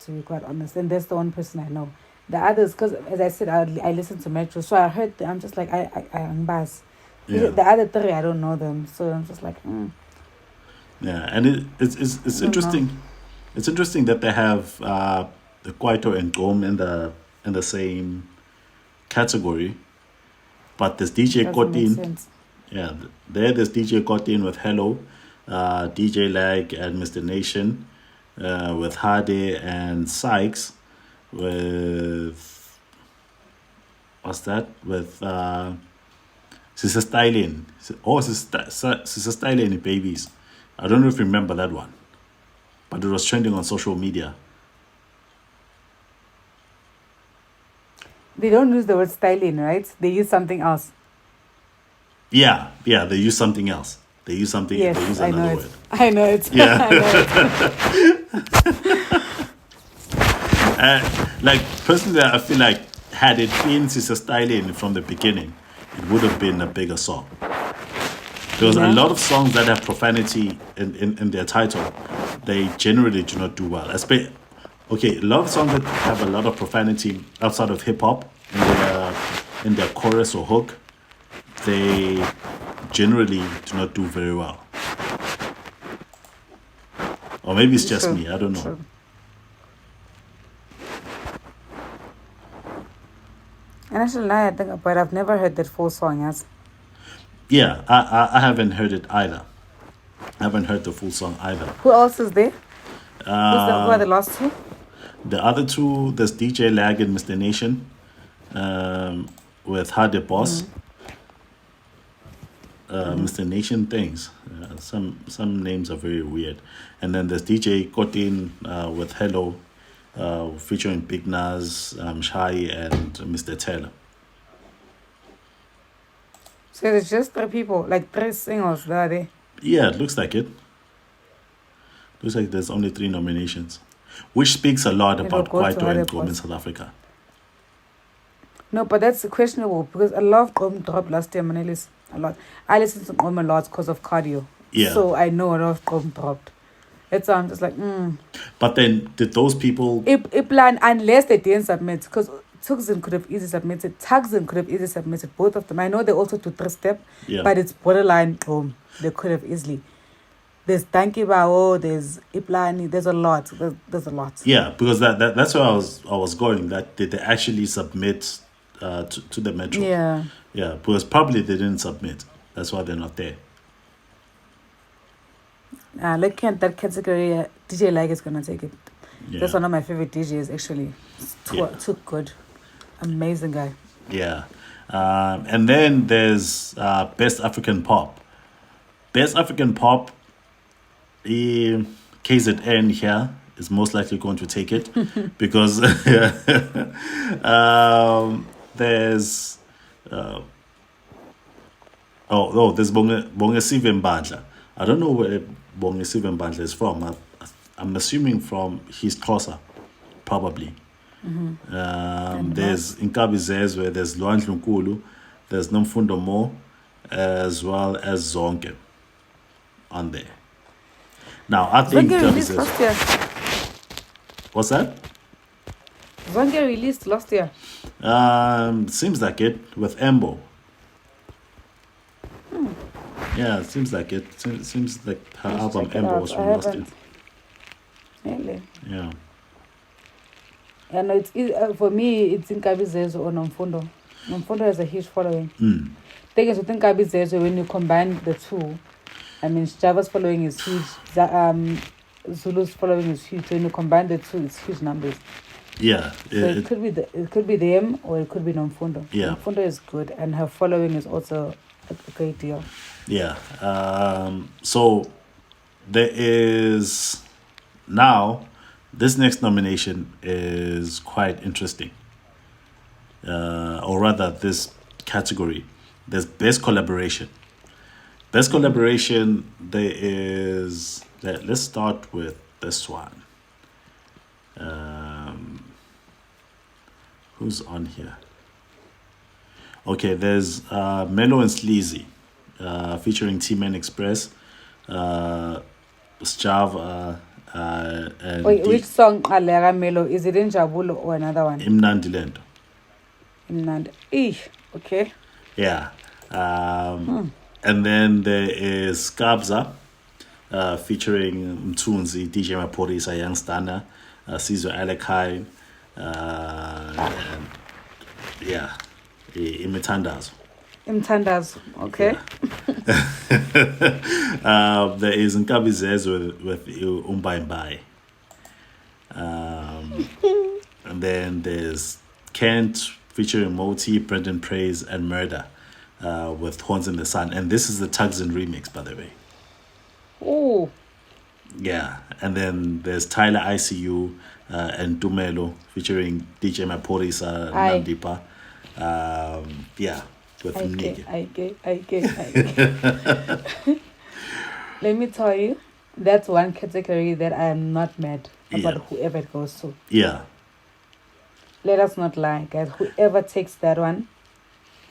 C: to be quite honest. And that's the one person I know. The others, because as I said, I listen to Metro, so I heard them. I'm just like, I'm Bas.
A: Yeah.
C: The other three, I don't know them, so I'm just like,
A: Yeah, and it's interesting. It's interesting that they have the Kwaito and Gom in the same category, but there's DJ
C: doesn't make
A: Kotin.
C: sense.
A: Yeah, there's DJ Kotin with Hello, DJ Lag and Mr. Nation, with Hade and Sykes, with what's that? With Sister Styling. Sister Styling Babies. I don't know if you remember that one. but it was trending on social media.
C: They don't use the word styling, right? They use something else.
A: Yeah, they use something else. They use something.
C: Yes,
A: They use
C: I know
A: another
C: it.
A: word.
C: I know it.
A: Yeah.
C: I know it.
A: Like personally, I feel like had it been Sister Styling from the beginning, it would have been a bigger song. Because a
C: Yeah.
A: lot of songs that have profanity in their title, they generally do not do well. Okay, a lot of songs that have a lot of profanity outside of hip hop in their chorus or hook, they generally do not do very well. Or maybe it's just
C: True,
A: me. I don't know.
C: true. And actually, now I think about it, I've never heard that full song, yes.
A: Yeah, I haven't heard it either. I haven't heard the full song either.
C: Who else is there? Who are the last two?
A: The other two, there's DJ Lag and Mr. Nation with Hard the Boss. Mr. Nation things. Some names are very weird. And then there's DJ Kotin with Hello, featuring Big Nas, Shai, and Mr. Taylor.
C: So it's just three people, like three singers that are there.
A: Yeah, it looks like it. Looks like there's only 3 nominations, which speaks a lot
C: It'll
A: about
C: go to
A: Kwaito
C: other
A: and Gqom in
C: parts.
A: South Africa.
C: No, but that's questionable because a lot of Gqom dropped last year, Manelisi. A lot. I listened to Gqom a lot because of cardio.
A: Yeah.
C: So I know a lot of Gqom dropped. It's I'm just like,
A: But then, did those people...
C: It plan unless they didn't submit, because Tuxin could have easily submitted, Tuxin could have easily submitted, both of them. I know they also do 3-step,
A: Yeah.
C: but it's borderline Gqom. They could have easily. There's Danki Bao, there's Iplani, there's a lot. There's a lot.
A: Yeah, because that's where I was going. That did they actually submit to the Metro?
C: Yeah.
A: Yeah, because probably they didn't submit. That's why they're not there.
C: Looking at that category, DJ Lag is gonna take it.
A: Yeah.
C: That's one of my favorite DJs actually. It's too good. Amazing guy.
A: Yeah. And then there's Best African Pop. Best African Pop, KZN here is most likely going to take it because there's there's Bongesiwe Mbandla. I don't know where Bongesiwe Mbandla is from. I'm assuming from he's Xhosa, probably. There's Inkabi Zezwe, there's Luandlu Nkulu, there's Nomfundo Mo, as well as Zonke on there. Now, I think...
C: Zonke released last year.
A: What's that?
C: Zonke released last year.
A: Seems like it, with Embo. Yeah, it seems like it. Seems like her
C: Let's
A: album
C: check it
A: Embo
C: out.
A: was
C: I
A: from last year.
C: haven't. Really?
A: Yeah.
C: Yeah, no, for me, it's Inkabi Zezwe or Nomfundo. Nomfundo has a huge following. Thing is, with Inkabi Zezwe, when you combine the two, I mean, Java's following is huge. Zulu's following is huge. So when you combine the two, it's huge numbers.
A: Yeah.
C: So it could be them or it could be Nomfundo.
A: Yeah.
C: Nomfundo is good, and her following is also a great deal.
A: Yeah. So there is now this next nomination is quite interesting. Or rather, this category. There's Best Collaboration. Best Collaboration, there is... Let's start with this one. Who's on here? Okay, there's Melo and Sleazy featuring T-Man Express, Sjava, and...
C: Wait, which song, Alera Melo? Is it in Jabulo or another one?
A: Imnandiland.
C: Imnand. Eesh. Okay.
A: Yeah. And then there is Skabza featuring Mtunzi, DJ Maporisa, Young Stana, Caesar Alekai, and yeah, Imitandazo.
C: Imtandazo. Okay.
A: Yeah. There is Nkabi Zezwe with Umbai. And then there's Kent featuring Moti, Brendan Praise, and Murder with Horns in the Sun. And this is the Tuxin remix, by the way.
C: Oh.
A: Yeah, and then there's Tyler ICU and Dumelo featuring DJ Maporisa
C: I
A: Nandipa. Yeah, with Mnike.
C: I get. Let me tell you, that's one category that I am not mad about
A: Yeah,
C: whoever it goes to.
A: yeah,
C: Let us not lie, guys. Whoever takes that one,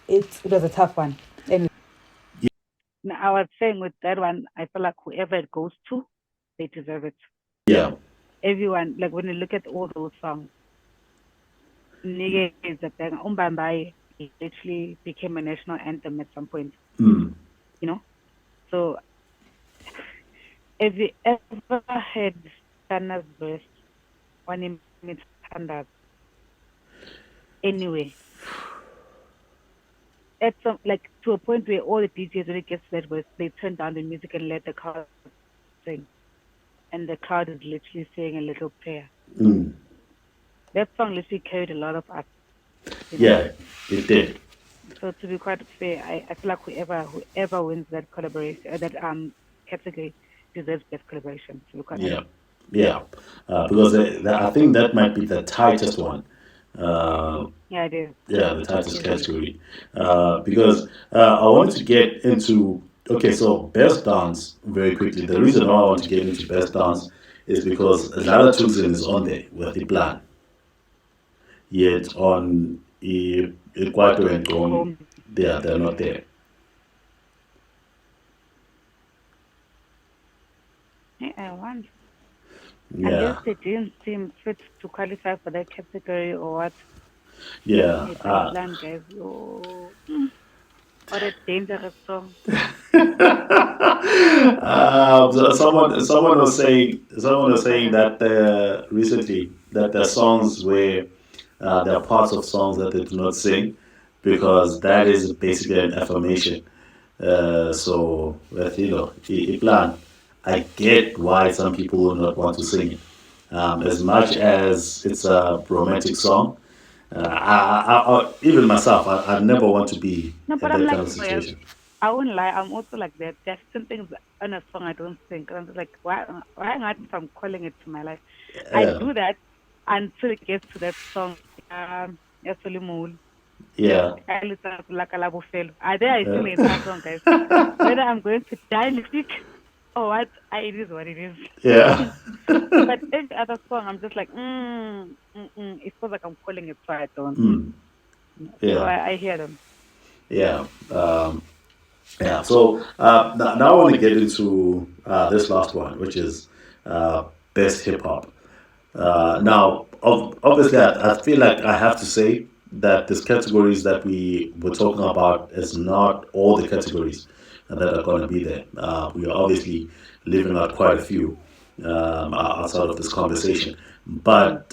C: it was a tough one. And
B: Now, I was saying with that one, I feel like whoever it goes to, they deserve it.
A: yeah,
B: Everyone, like when you look at all those songs, Nige is a banger. Umbambai literally became a national anthem at some point,
A: mm,
B: you know? So have you ever heard Tana's verse when he meets Tanda anyway? At some like to a point where all the DJs when it gets to that verse, they turn down the music and let the crowd sing. And the crowd is literally saying a little prayer.
A: mm,
B: That song literally carried a lot of us, you know.
A: yeah, it did.
B: So to be quite fair, I feel like whoever wins that collaboration, that category, deserves best collaboration. To be quite
A: Yeah,
B: honest.
A: yeah, because I think that might be the tightest one. Uh,
B: Yeah, it is.
A: yeah, the tightest
B: It is.
A: category. Because I wanted to get into, okay, so best dance very quickly. The reason why I want to get into best dance is because Zara Tugzin is on there with the plan. Yet on Ikwato and Goni,
B: Home.
A: they're not there.
B: Yeah, I want. I guess
A: Yeah,
B: they didn't seem fit to qualify for that category or what.
A: yeah.
B: It's a plan, guys. Oh, what a dangerous song.
A: Someone was saying that recently that their songs where there are parts of songs that they do not sing because that is basically an affirmation. So with plan, I get why some people will not want to sing it. As much as it's a romantic song, even myself, I never want to be
B: No,
A: in
B: but I'm
A: that
B: like,
A: kind of
B: well,
A: situation.
B: I won't lie. I'm also like that. There's some things on a song I don't think. And I'm just like, why not if I'm calling it to my life? I
A: Yeah,
B: do that until it gets to that song. Yes,
A: yeah.
B: There I sing the
A: Uh,
B: entire song, guys. Whether I'm going to die next week or what, it is what it is.
A: yeah.
B: But every other song, I'm just like, it feels like I'm calling it, so I don't.
A: Mm,
B: So
A: yeah,
B: I hear them.
A: yeah, yeah. So now I want to get into this last one, which is best hip hop. Now, obviously, I feel like I have to say that these categories that we were talking about is not all the categories that are going to be there. We are obviously leaving out quite a few outside of this conversation.
B: Mm.
A: But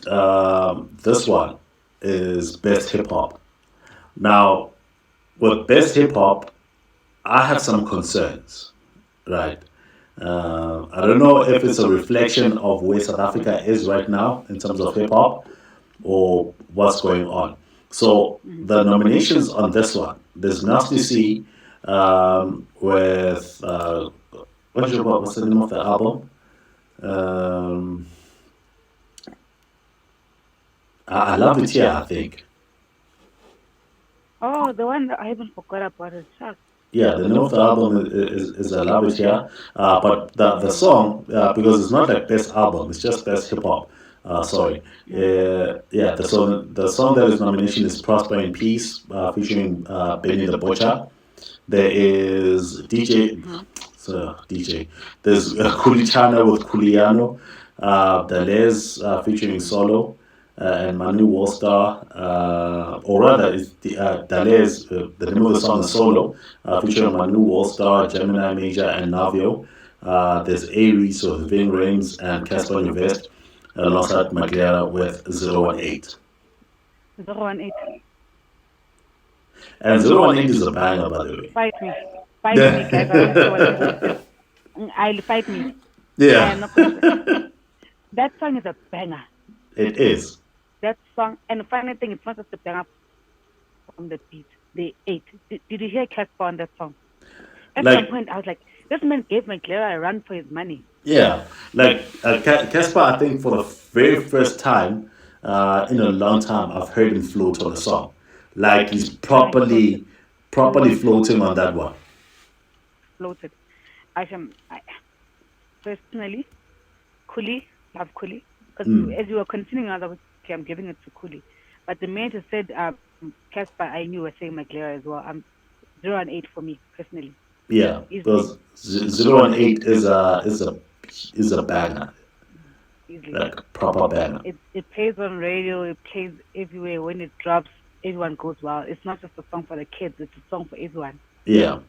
A: this one is best hip hop. Now, with best hip hop, I have some concerns, right? I don't know if it's a reflection of where South Africa is right now in terms of hip hop or what's going on. So
B: Mm.
A: the nominations on this one, there's Nasty C with what's the name of the album? Um, I love it here. I think.
B: Oh, the one that I haven't forgot about is Shark.
A: Yeah, the name of the album is I love it here. But the song because it's not like best album, it's just best hip hop. Sorry. Yeah, the song that is nomination is Prosper in Peace, featuring Benny the Butcher. There is DJ,
B: Mm-hmm.
A: DJ. There's Kulichana with Kuliano, Delez featuring Solo, and Manu Wallstar, or rather, it's Delez. The name of the song is Solo, featuring Manu Wallstar, Gemini Major, and Navio. There's Aries with Ving Rhames and Casper Nyovest, alongside Maglera with 018.
B: 018.
A: And 018 is a banger, by the way.
B: Fight me. Fight me, guys. I don't care what people say. I'll fight me. I
A: Yeah,
B: am not going to. That song is a banger.
A: it is.
B: That song, and the funny thing, it's not just a banger from the beat. They ate. Did you hear Casper on that song? At some
A: Like,
B: point, I was like, this man gave McLaren a run for his money.
A: Yeah, like Casper, I think for the very first time in a long time, I've heard him float on a song. Like he's
B: Yeah, he floated.
A: properly floating on that one.
B: Floated. I personally, Kuli, love Kuli. Because as you were continuing, I was like, okay, I'm giving it to Kuli. But the minute you said Casper, I knew you were saying McLaren as well. 0 and 8 for me, personally.
A: Yeah,
B: Easily.
A: because 0 and 8 is a banger,
B: Easily.
A: like proper banger.
B: It plays on radio, it plays everywhere. When it drops, everyone goes wild. It's not just a song for the kids, it's a song for everyone.
A: Yeah,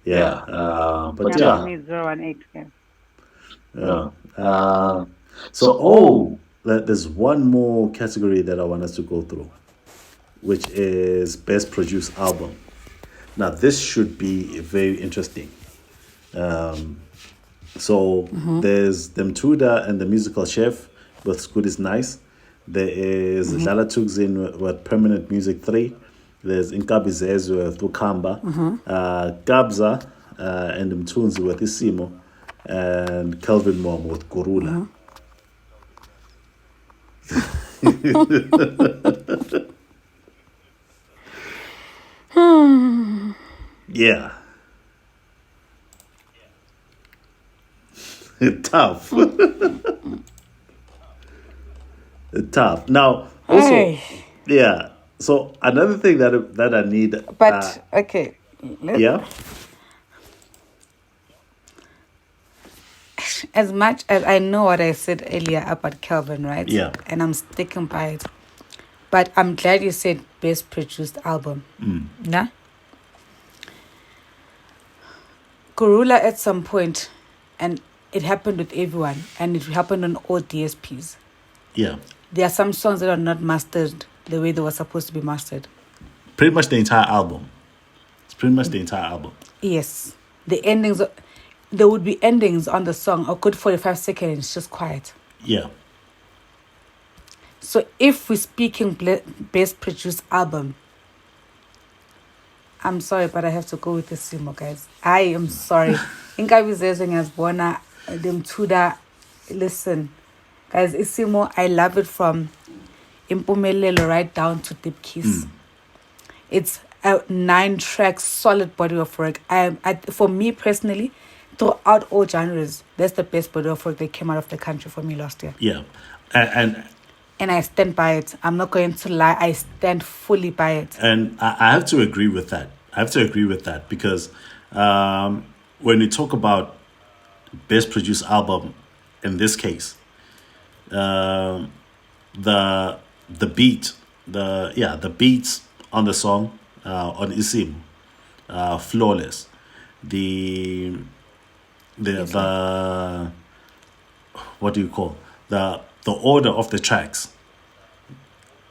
A: yeah. But
B: Yeah, for
A: yeah,
B: me, it's 0 and 8. Yeah.
A: yeah. So there's one more category that I want us to go through, which is best produced album. Now this should be very interesting. So there's Them Tuda and the Musical Chef with Good is Nice. There is Lala Tugzin with Permanent Music 3. There's Inkabi Zezwe with Ukamba. Gabza and Mtunzi with Isimo. And Kelvin Mom with Gurula. Yeah. Tough. Tough. Now, also,
C: Hey.
A: yeah. So another thing that I need,
C: But okay,
A: yeah,
C: as much as I know what I said earlier about Kelvin, right?
A: Yeah.
C: And I'm sticking by it. But I'm glad you said best produced album. Nah? Gorilla at some point, and it happened with everyone, and it happened on all DSPs.
A: yeah,
C: There are some songs that are not mastered the way they were supposed to be mastered.
A: pretty much the entire album. It's pretty much the entire album.
C: Yes. The endings, there would be endings on the song, a good 45 seconds, just quiet.
A: Yeah,
C: So if we're speaking best produced album, I'm sorry, but I have to go with the Simo, guys. I am sorry. Inkabi Zezwe ngiyazibona Them Tuda. Listen, guys, Isimo, I love it from Impumelelo right down to Deep Kiss. It's a 9-track solid body of work. For me personally, throughout all genres, that's the best body of work that came out of the country for me last year.
A: yeah, and
C: And I stand by it. I'm not going to lie. I stand fully by it.
A: and I have to agree with that. I have to agree with that because when you talk about best produced album, in this case, the beat, the beats on the song on Isim, flawless. The
C: Yes,
A: the what do you call the order of the tracks?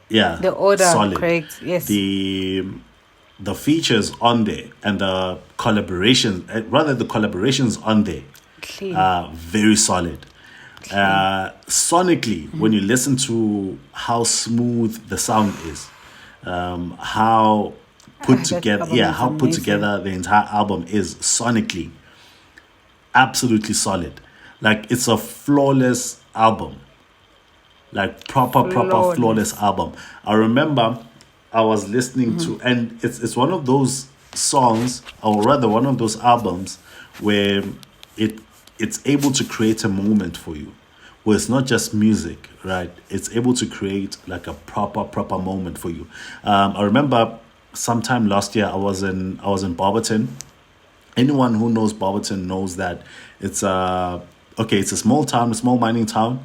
A: Yeah,
C: The order,
A: solid.
C: correct. Yes.
A: The features on there and the collaboration, rather the collaborations on there,
C: Clean.
A: very solid. Sonically, when you listen to how smooth the sound is, how put
C: That
A: together,
C: album is
A: how put
C: amazing.
A: together the entire album is sonically, absolutely solid. Like it's a flawless album, like proper flawless album. I remember I was listening to, and it's one of those songs, or rather one of those albums where it it's able to create a moment for you, where it's not just music, right? It's able to create like a proper moment for you. I remember sometime last year I was in Barberton. Anyone who knows Barberton knows that it's it's a small town, a small mining town,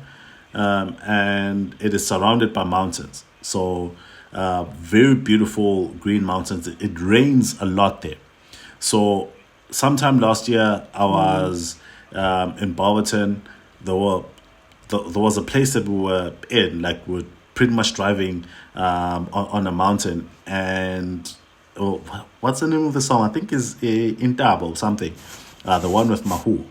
A: and it is surrounded by mountains. So very beautiful green mountains. It rains a lot there. So sometime last year I was in Barberton. There was a place that we were in, like we're pretty much driving on a mountain, and what's the name of the song? I think is Intaba or something. The one with Mahu.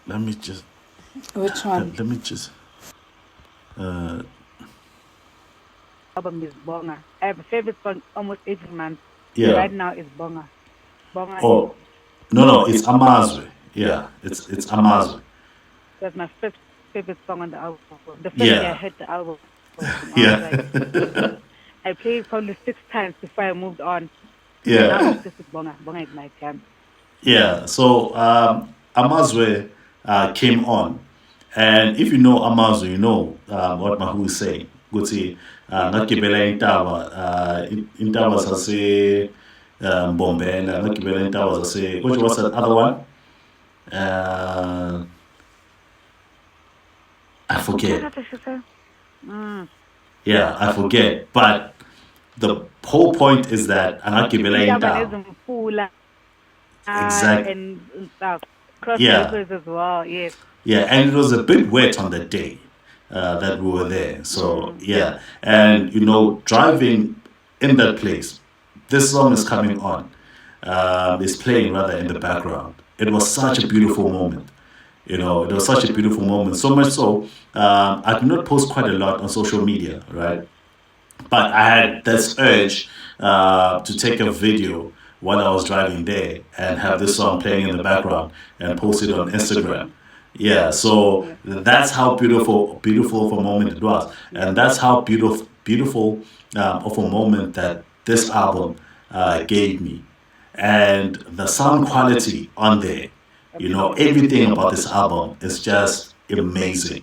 A: Let me just
C: Which one?
A: let me just
B: Album is Bonga. I have a favorite song almost every month.
A: yeah.
B: Right now is Bonga. Bonga
A: Oh, No, it's Amazwe. Yeah, it's Amazwe.
B: That's my first favorite song on the album. The first day I
A: Yeah,
B: heard the album, I was
A: yeah,
B: like, I played it probably 6 times before I moved on. And now
A: yeah,
B: it's just Bonga. Bonga is my jam.
A: yeah. So Amazwe came on, and if you know Amazwe, you know what Mahu is saying. Guti ngakibela intaba intaba sase Bombela ngakibela intaba sase. What's that other one? Uh, I forget.
B: Mm.
A: Yeah, I forget. But the whole point is that angagibela
B: Intaba
A: intaba.
B: nezimfula
A: Exact.
B: and stuff. Cross the
A: Yeah,
B: rivers as well, yes.
A: yeah, and it was a bit wet on that day that we were there. So
B: Mm.
A: yeah, and driving in that place, this song is coming on, is playing rather in the background. It was such a beautiful moment. It was such a beautiful moment. So much so, I did not post quite a lot on social media, right? But I had this urge to take a video while I was driving there and have this song playing in the background and post it on Instagram. Yeah, so
B: Yeah.
A: that's how beautiful of a moment it was, and that's how beautiful of a moment that this album gave me, and the sound quality on there. Everything about this album is just amazing.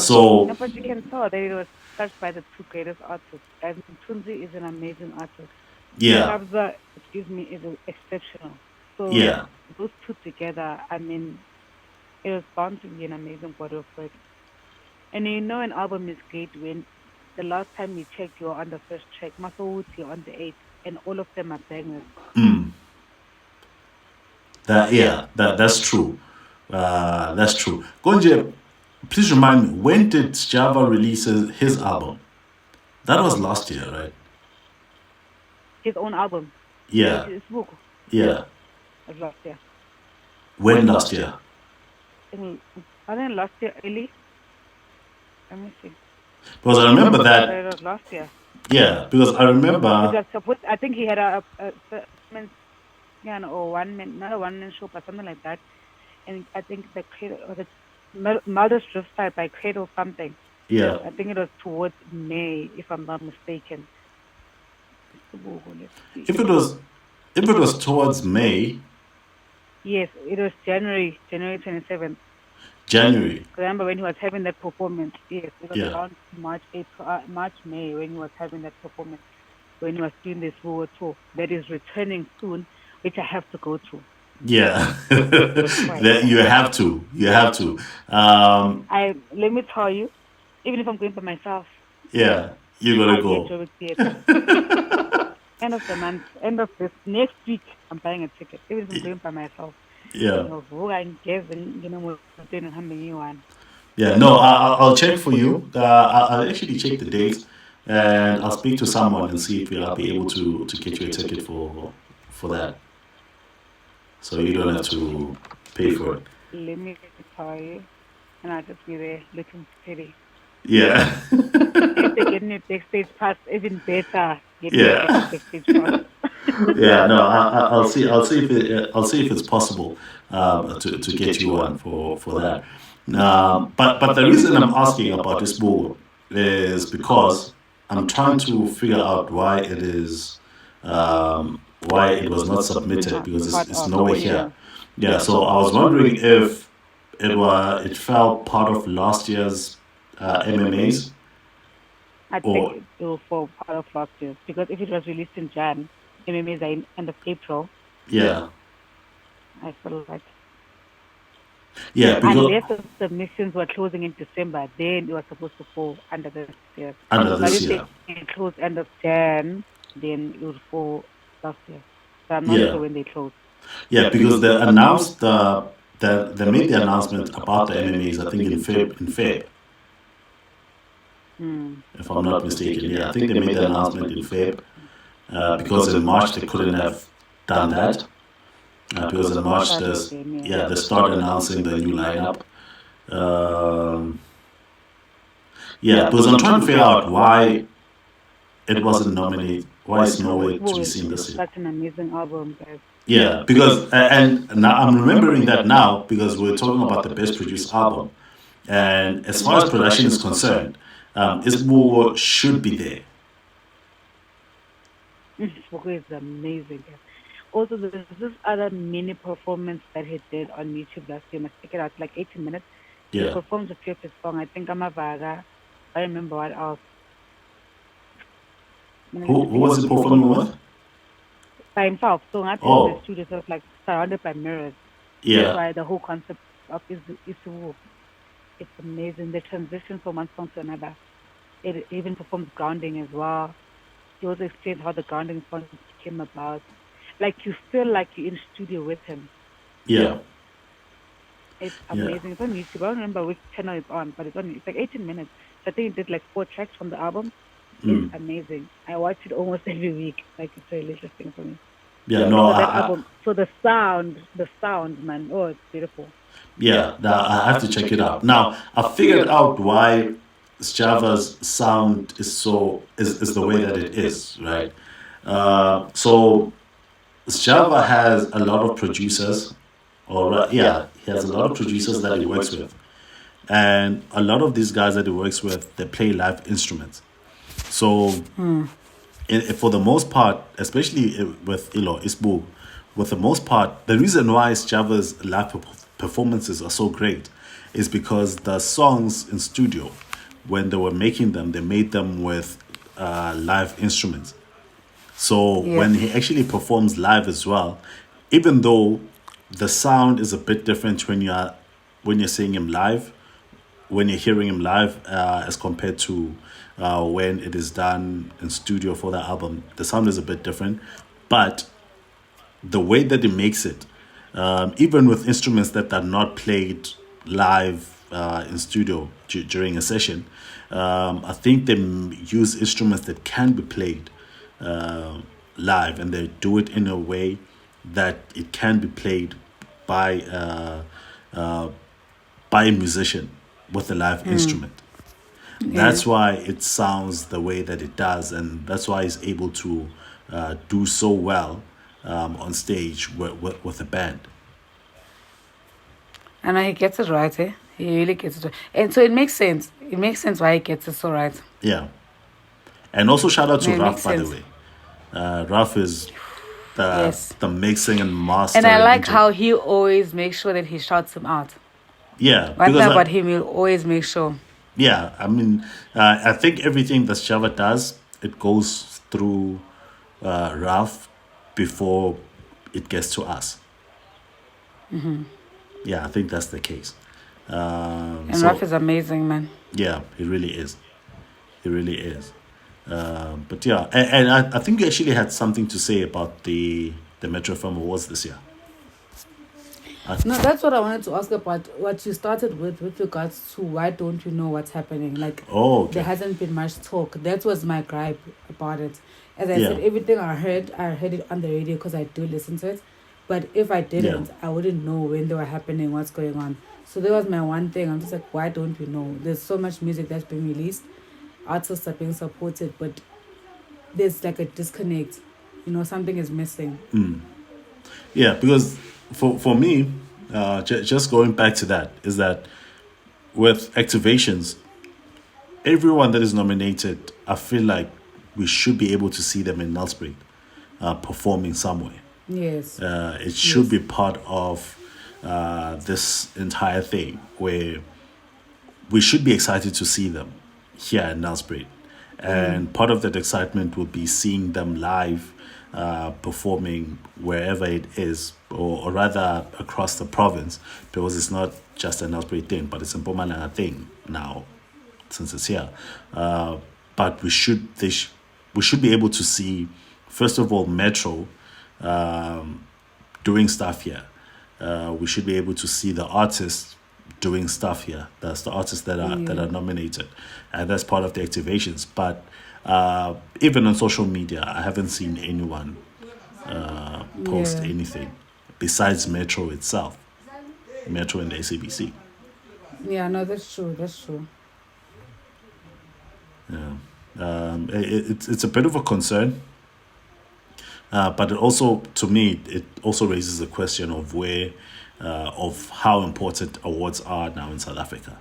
A: So
B: No, but you can tell that it was touched by the two greatest artists. And Tunzi is an amazing artist.
A: yeah,
B: Kabza, excuse me, is exceptional. So
A: yeah.
B: those two together, I mean, it was bound to be an amazing body of work. And an album is great when the last time we checked, you were on the first track, Masawuti, you're on the eighth, and all of them are bangers.
A: That's true. That's true. Gonje, please remind me, when did Java release his album? That was last year, right?
B: His own album,
A: Yeah,
B: his book,
A: yeah.
B: was last year.
A: When last year?
B: I think last year, early. Let me see.
A: Because I remember
B: But
A: that.
B: it was last year.
A: Yeah, because I
B: It
A: remember.
B: was supposed. I think he had yeah, no, or one man, not a one man show, but something like that. And I think the Cradle or the Mother's Drift Side by Cradle something.
A: Yeah,
B: I think it was towards May, if I'm not mistaken. Let's see.
A: if it was towards May,
B: Yes, it was January 27th.
A: January.
B: Remember when he was having that performance? Yes, it was
A: Yeah,
B: around March, May when he was having that performance. When he was doing this world tour that is returning soon, which I have to go to.
A: yeah.
B: Right.
A: That you have to. You have to.
B: Let me tell you, even if I'm going by myself,
A: Yeah, you gotta
B: I'll be at
A: go.
B: Joburg Theatre. End of the month, end of this next week, I'm buying a ticket. Even if I'm going by myself.
A: Yeah.
B: I'm guessing, how many you want.
A: Yeah, no, I'll check for you. I'll actually check the dates, and I'll speak to someone and see if I'll be able to get you a ticket for that, so you don't have to pay for it.
B: Let me tell you, and I'll just be there looking pretty.
A: Yeah,
B: If they get me a backstage pass, even better. Get me a
A: yeah,
B: backstage pass.
A: yeah. No, I'll see if it's possible to get you one for that. But the reason I'm asking about this book is because I'm trying to figure out why it was not submitted, because
B: Part
A: it's
B: of,
A: nowhere
B: yeah.
A: here. Yeah, so I was wondering if it fell part of last year's MMAs,
B: I
A: or
B: think it will fall part of last year because if it was released in Jan, MMAs are in end of April.
A: yeah,
B: I feel like
A: yeah, because
B: unless the submissions were closing in December, then it was supposed to fall under this year.
A: under
B: But
A: this
B: if
A: year,
B: they close end of Jan, then it would fall last year. So I'm not
A: yeah,
B: sure when they close.
A: yeah, because they announced they made the announcement about the MMAs, I think in Feb,
B: Hmm.
A: if I'm not mistaken. Yeah, I think they made the announcement in Feb, because in March they couldn't have done that, because in March
B: Start
A: there's
B: again,
A: yeah they started announcing the new lineup. Um, yeah, because I'm trying to figure out it wasn't nominated. Why is nowhere to be
B: Well,
A: seen this year?
B: such an amazing album, guys.
A: Yeah, because and now I'm remembering that now because we're talking about the best produced album, and as far as production is concerned, Isbugo should be there.
B: Spoke is amazing, guys. Also, there's this other mini performance that he did on YouTube last year. Must check it out. Like 18 minutes. He
A: Yeah.
B: performs a few of his song. I think I'm a vaga. I remember what else.
A: Who was it performing with?
B: By himself. So not in the
A: Oh,
B: studio. So it's like surrounded by mirrors. That's
A: yeah,
B: why the whole concept of is to walk. It's amazing. The transition from one song to another. It even performs grounding as well. He also explains how the grounding song came about. Like you feel like you're in studio with him.
A: yeah,
B: It's
A: yeah.
B: amazing. It's on YouTube. I don't remember which channel it's on, but it's like 18 minutes. So I think it did like 4 tracks from the album. It's amazing. I watch it almost every week. Like it's really interesting for me.
A: Yeah, no,
B: So that album, so the sound, man. Oh, it's beautiful.
A: yeah, I have to check it out. Now, I figured out why Java's sound is the way that it is, right? So Java has a lot of producers, yeah, he has a lot of producers that he works with, and a lot of these guys that he works with, they play live instruments. So for the most part, especially with Isbu, with the most part, the reason why Java's live performances are so great is because the songs in studio, when they were making them, they made them with live instruments. So when he actually performs live as well, even though the sound is a bit different when you're seeing him live, when you're hearing him live as compared to when it is done in studio for the album, the sound is a bit different. But the way that he makes it, even with instruments that are not played live in studio during a session, I think they use instruments that can be played live, and they do it in a way that it can be played by by a musician with a live instrument. That's why it sounds the way that it does, and that's why he's able to do so well on stage with a band.
C: And he gets it right, eh? He really gets it right. And so it makes sense. It makes sense why he gets it so right.
A: Yeah. And also shout out to
C: No, it
A: Raf,
C: makes
A: by the
C: sense.
A: way. Raf is
C: Yes.
A: the mixing and
C: And
A: mastering.
C: I like
A: engine.
C: how he always makes sure that he shouts him out.
A: Yeah,
C: One thing
A: because
C: about him, he'll always make sure.
A: yeah, I mean, I think everything that Java does, it goes through Raf before it gets to us. Yeah, I think that's the case.
C: And
A: So
C: Raf is amazing, man.
A: yeah, he really is. He really is. But yeah, and I think you actually had something to say about the Metro Film Awards this year.
C: No, that's what I wanted to ask about. What you started with regards to why don't you know what's happening? Like,
A: Oh,
C: there
A: okay.
C: hasn't been much talk. That was my gripe about it. As I
A: Yeah.
C: said, everything I heard it on the radio because I do listen to it. But if I didn't, I wouldn't know when they were happening, what's going on. So that was my one thing. I'm just like, why don't we know? There's so much music that's being released. Artists are being supported, but there's like a disconnect. Something is missing.
A: Yeah, because for me, just going back to that, is that with activations, everyone that is nominated, I feel like we should be able to see them in Nelspruit performing somewhere.
C: Yes.
A: It should be part of this entire thing where we should be excited to see them here in Nelspruit. And part of that excitement will be seeing them live performing wherever it is, or rather across the province, because it's not just a Nelspruit thing, but it's a Mpumalanga thing now, since it's here. But we should be able to see, first of all, Metro doing stuff here. We should be able to see the artists doing stuff here. That's the artists that are nominated, and that's part of the activations. But even on social media, I haven't seen anyone post anything besides Metro itself, Metro and the SABC.
C: Yeah, no, that's true. That's true.
A: Yeah. It's a bit of a concern, but it also, to me, it also raises the question of of how important awards are now in South Africa.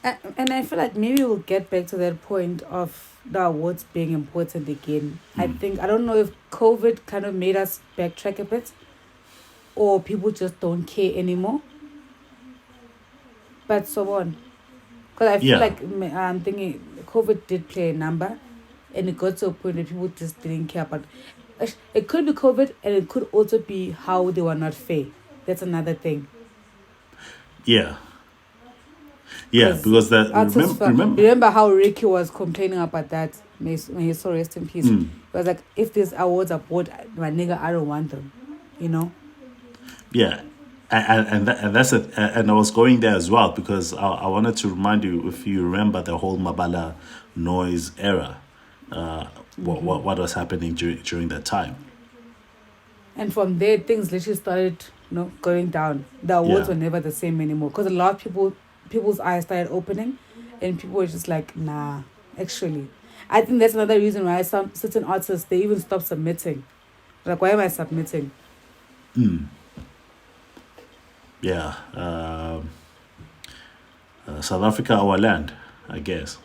C: And I feel like maybe we'll get back to that point of the awards being important again. I don't know if COVID kind of made us backtrack a bit, or people just don't care anymore. But so on. Because I feel
A: Yeah,
C: like I'm thinking COVID did play a number, and it got to a point where people just didn't care about. It could be COVID, and it could also be how they were not fair. That's another thing.
A: yeah, yeah.
C: Because
A: Because that,
C: artists,
A: remember,
C: remember how Ricky was complaining about that when he saw Rest in Peace. He was like, if these awards are bought, my nigga, I don't want them. You know?
A: yeah, and that's it. And I was going there as well because I wanted to remind you, if you remember the whole Mabala noise era, what was happening during that time.
C: And from there, things literally started, going down. The awards
A: Yeah,
C: were never the same anymore because a lot of people's eyes started opening, and people were just like, nah. Actually, I think that's another reason why some certain artists they even stop submitting. Like, why am I submitting?
A: yeah. South Africa, our land, I guess.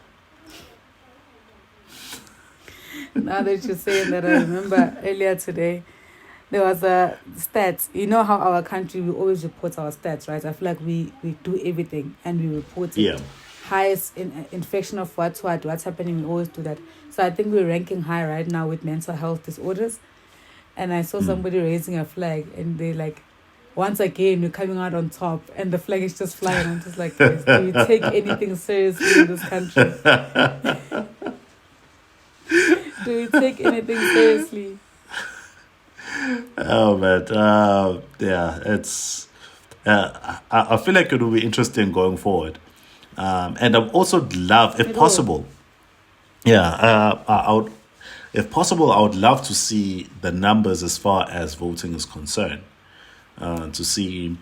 C: Now that you're saying that, I remember earlier today there was a stats. You know how our country we always report our stats, right? I feel like we do everything and we report it.
A: Yeah,
C: Highest infection of what's happening. We always do that. So I think we're ranking high right now with mental health disorders. And I saw somebody raising a flag, and they like, once again, we're coming out on top, and the flag is just flying. I'm just like, guys, do you take anything seriously in this country? Do you take anything seriously?
A: oh man, yeah, it's. I feel like it will be interesting going forward, and I also love, if
C: It will.
A: possible, yeah, I would, if possible, I would love to see the numbers as far as voting is concerned, to see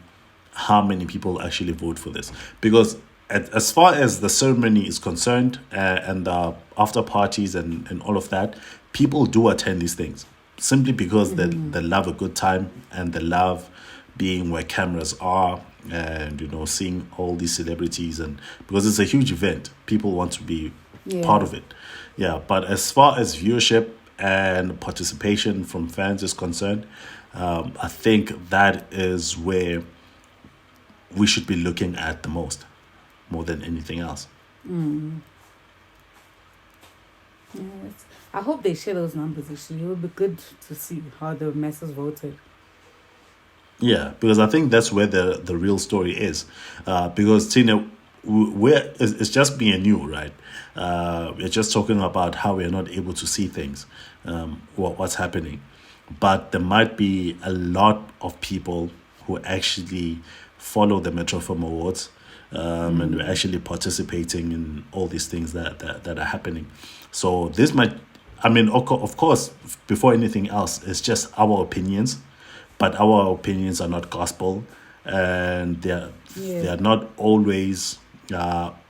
A: how many people actually vote for this. Because as far as the ceremony is concerned, and the after parties and all of that, people do attend these things simply because they love a good time and they love being where cameras are, and seeing all these celebrities, and because it's a huge event, people want to be part
C: Yeah.
A: of it. Yeah, but as far as viewership and participation from fans is concerned, I think that is where we should be looking at the most, more than anything else.
C: Yeah, I hope they share those numbers. Actually, it would be good to see how the masses voted.
A: Yeah, because I think that's where the real story is. Because Tina, it's just me and you, right? We're just talking about how we're not able to see things, what's happening, but there might be a lot of people who actually follow the Metro Film Awards, and we're actually participating in all these things that are happening. So this might, I mean, of course, before anything else, it's just our opinions, but our opinions are not gospel, and they
C: Yeah.
A: are not always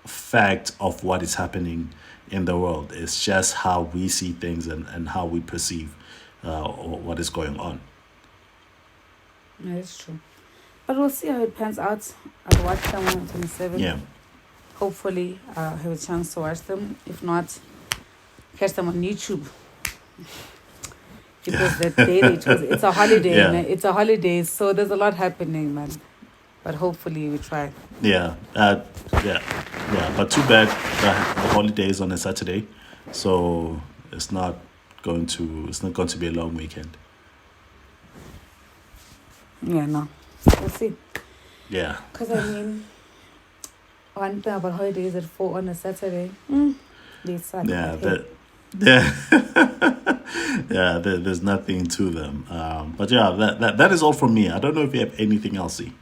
A: fact of what is happening in the world. It's just how we see things, and how we perceive what is going on.
C: Yeah, that's true. But we'll see how it pans out. I'll watch them on 27th.
A: Yeah,
C: Hopefully, I'll have a chance to watch them. If not, catch them on YouTube. Because that day they chose, it's a holiday.
A: yeah,
C: It's a holiday, so there's a lot happening, man. But hopefully, we try.
A: yeah, yeah, yeah. But too bad the holiday is on a Saturday, so it's not going to be a long weekend.
C: Yeah, no. We'll see.
A: Yeah,
C: Because, I mean, one thing about holidays at 4 on a Saturday, they suck.
A: yeah,
C: But hey,
A: yeah. There's nothing to them. But yeah, that is all from me. I don't know if you have anything else. See,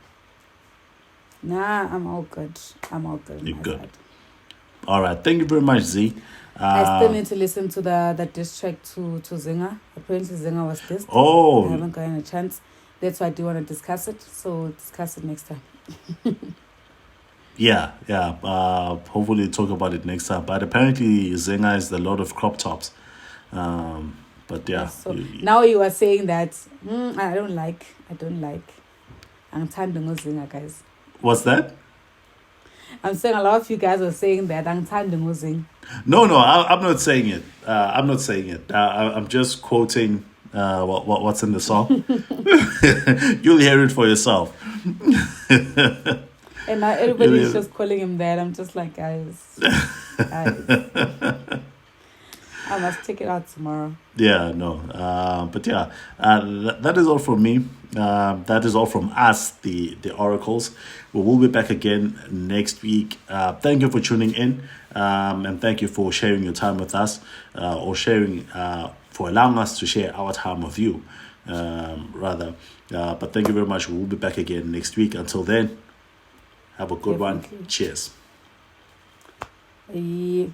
C: nah, I'm all good. I'm all good on
A: you're
C: my
A: good.
C: side.
A: All right, thank you very much, Z.
C: I still need to listen to the diss track to Zinga. Apparently, Zinga was dissed. I
A: Oh,
C: haven't gotten a chance. That's why I do want to discuss it. So, discuss it next time.
A: Yeah, yeah. Hopefully talk about it next time. But apparently Zenga is the lord of crop tops. But yeah,
C: Yes. So now you are saying that I don't like. I'm tired of Zinga, guys.
A: what's that?
C: I'm saying a lot of you guys are saying that I'm tired of Zinga.
A: No, I'm not saying it. I'm not saying it. I'm just quoting what's in the song. You'll hear it for yourself.
C: And now everybody's just calling him that. I'm just like, guys. I must check it out tomorrow.
A: Yeah, no. But yeah, that is all from me. That is all from us, the Oracles. We will be back again next week. Thank you for tuning in, and thank you for sharing your time with us, or sharing for allowing us to share our time with you, rather. But thank you very much. We will be back again next week. Until then, have a good
C: Definitely.
A: one. Cheers.
C: Yeah.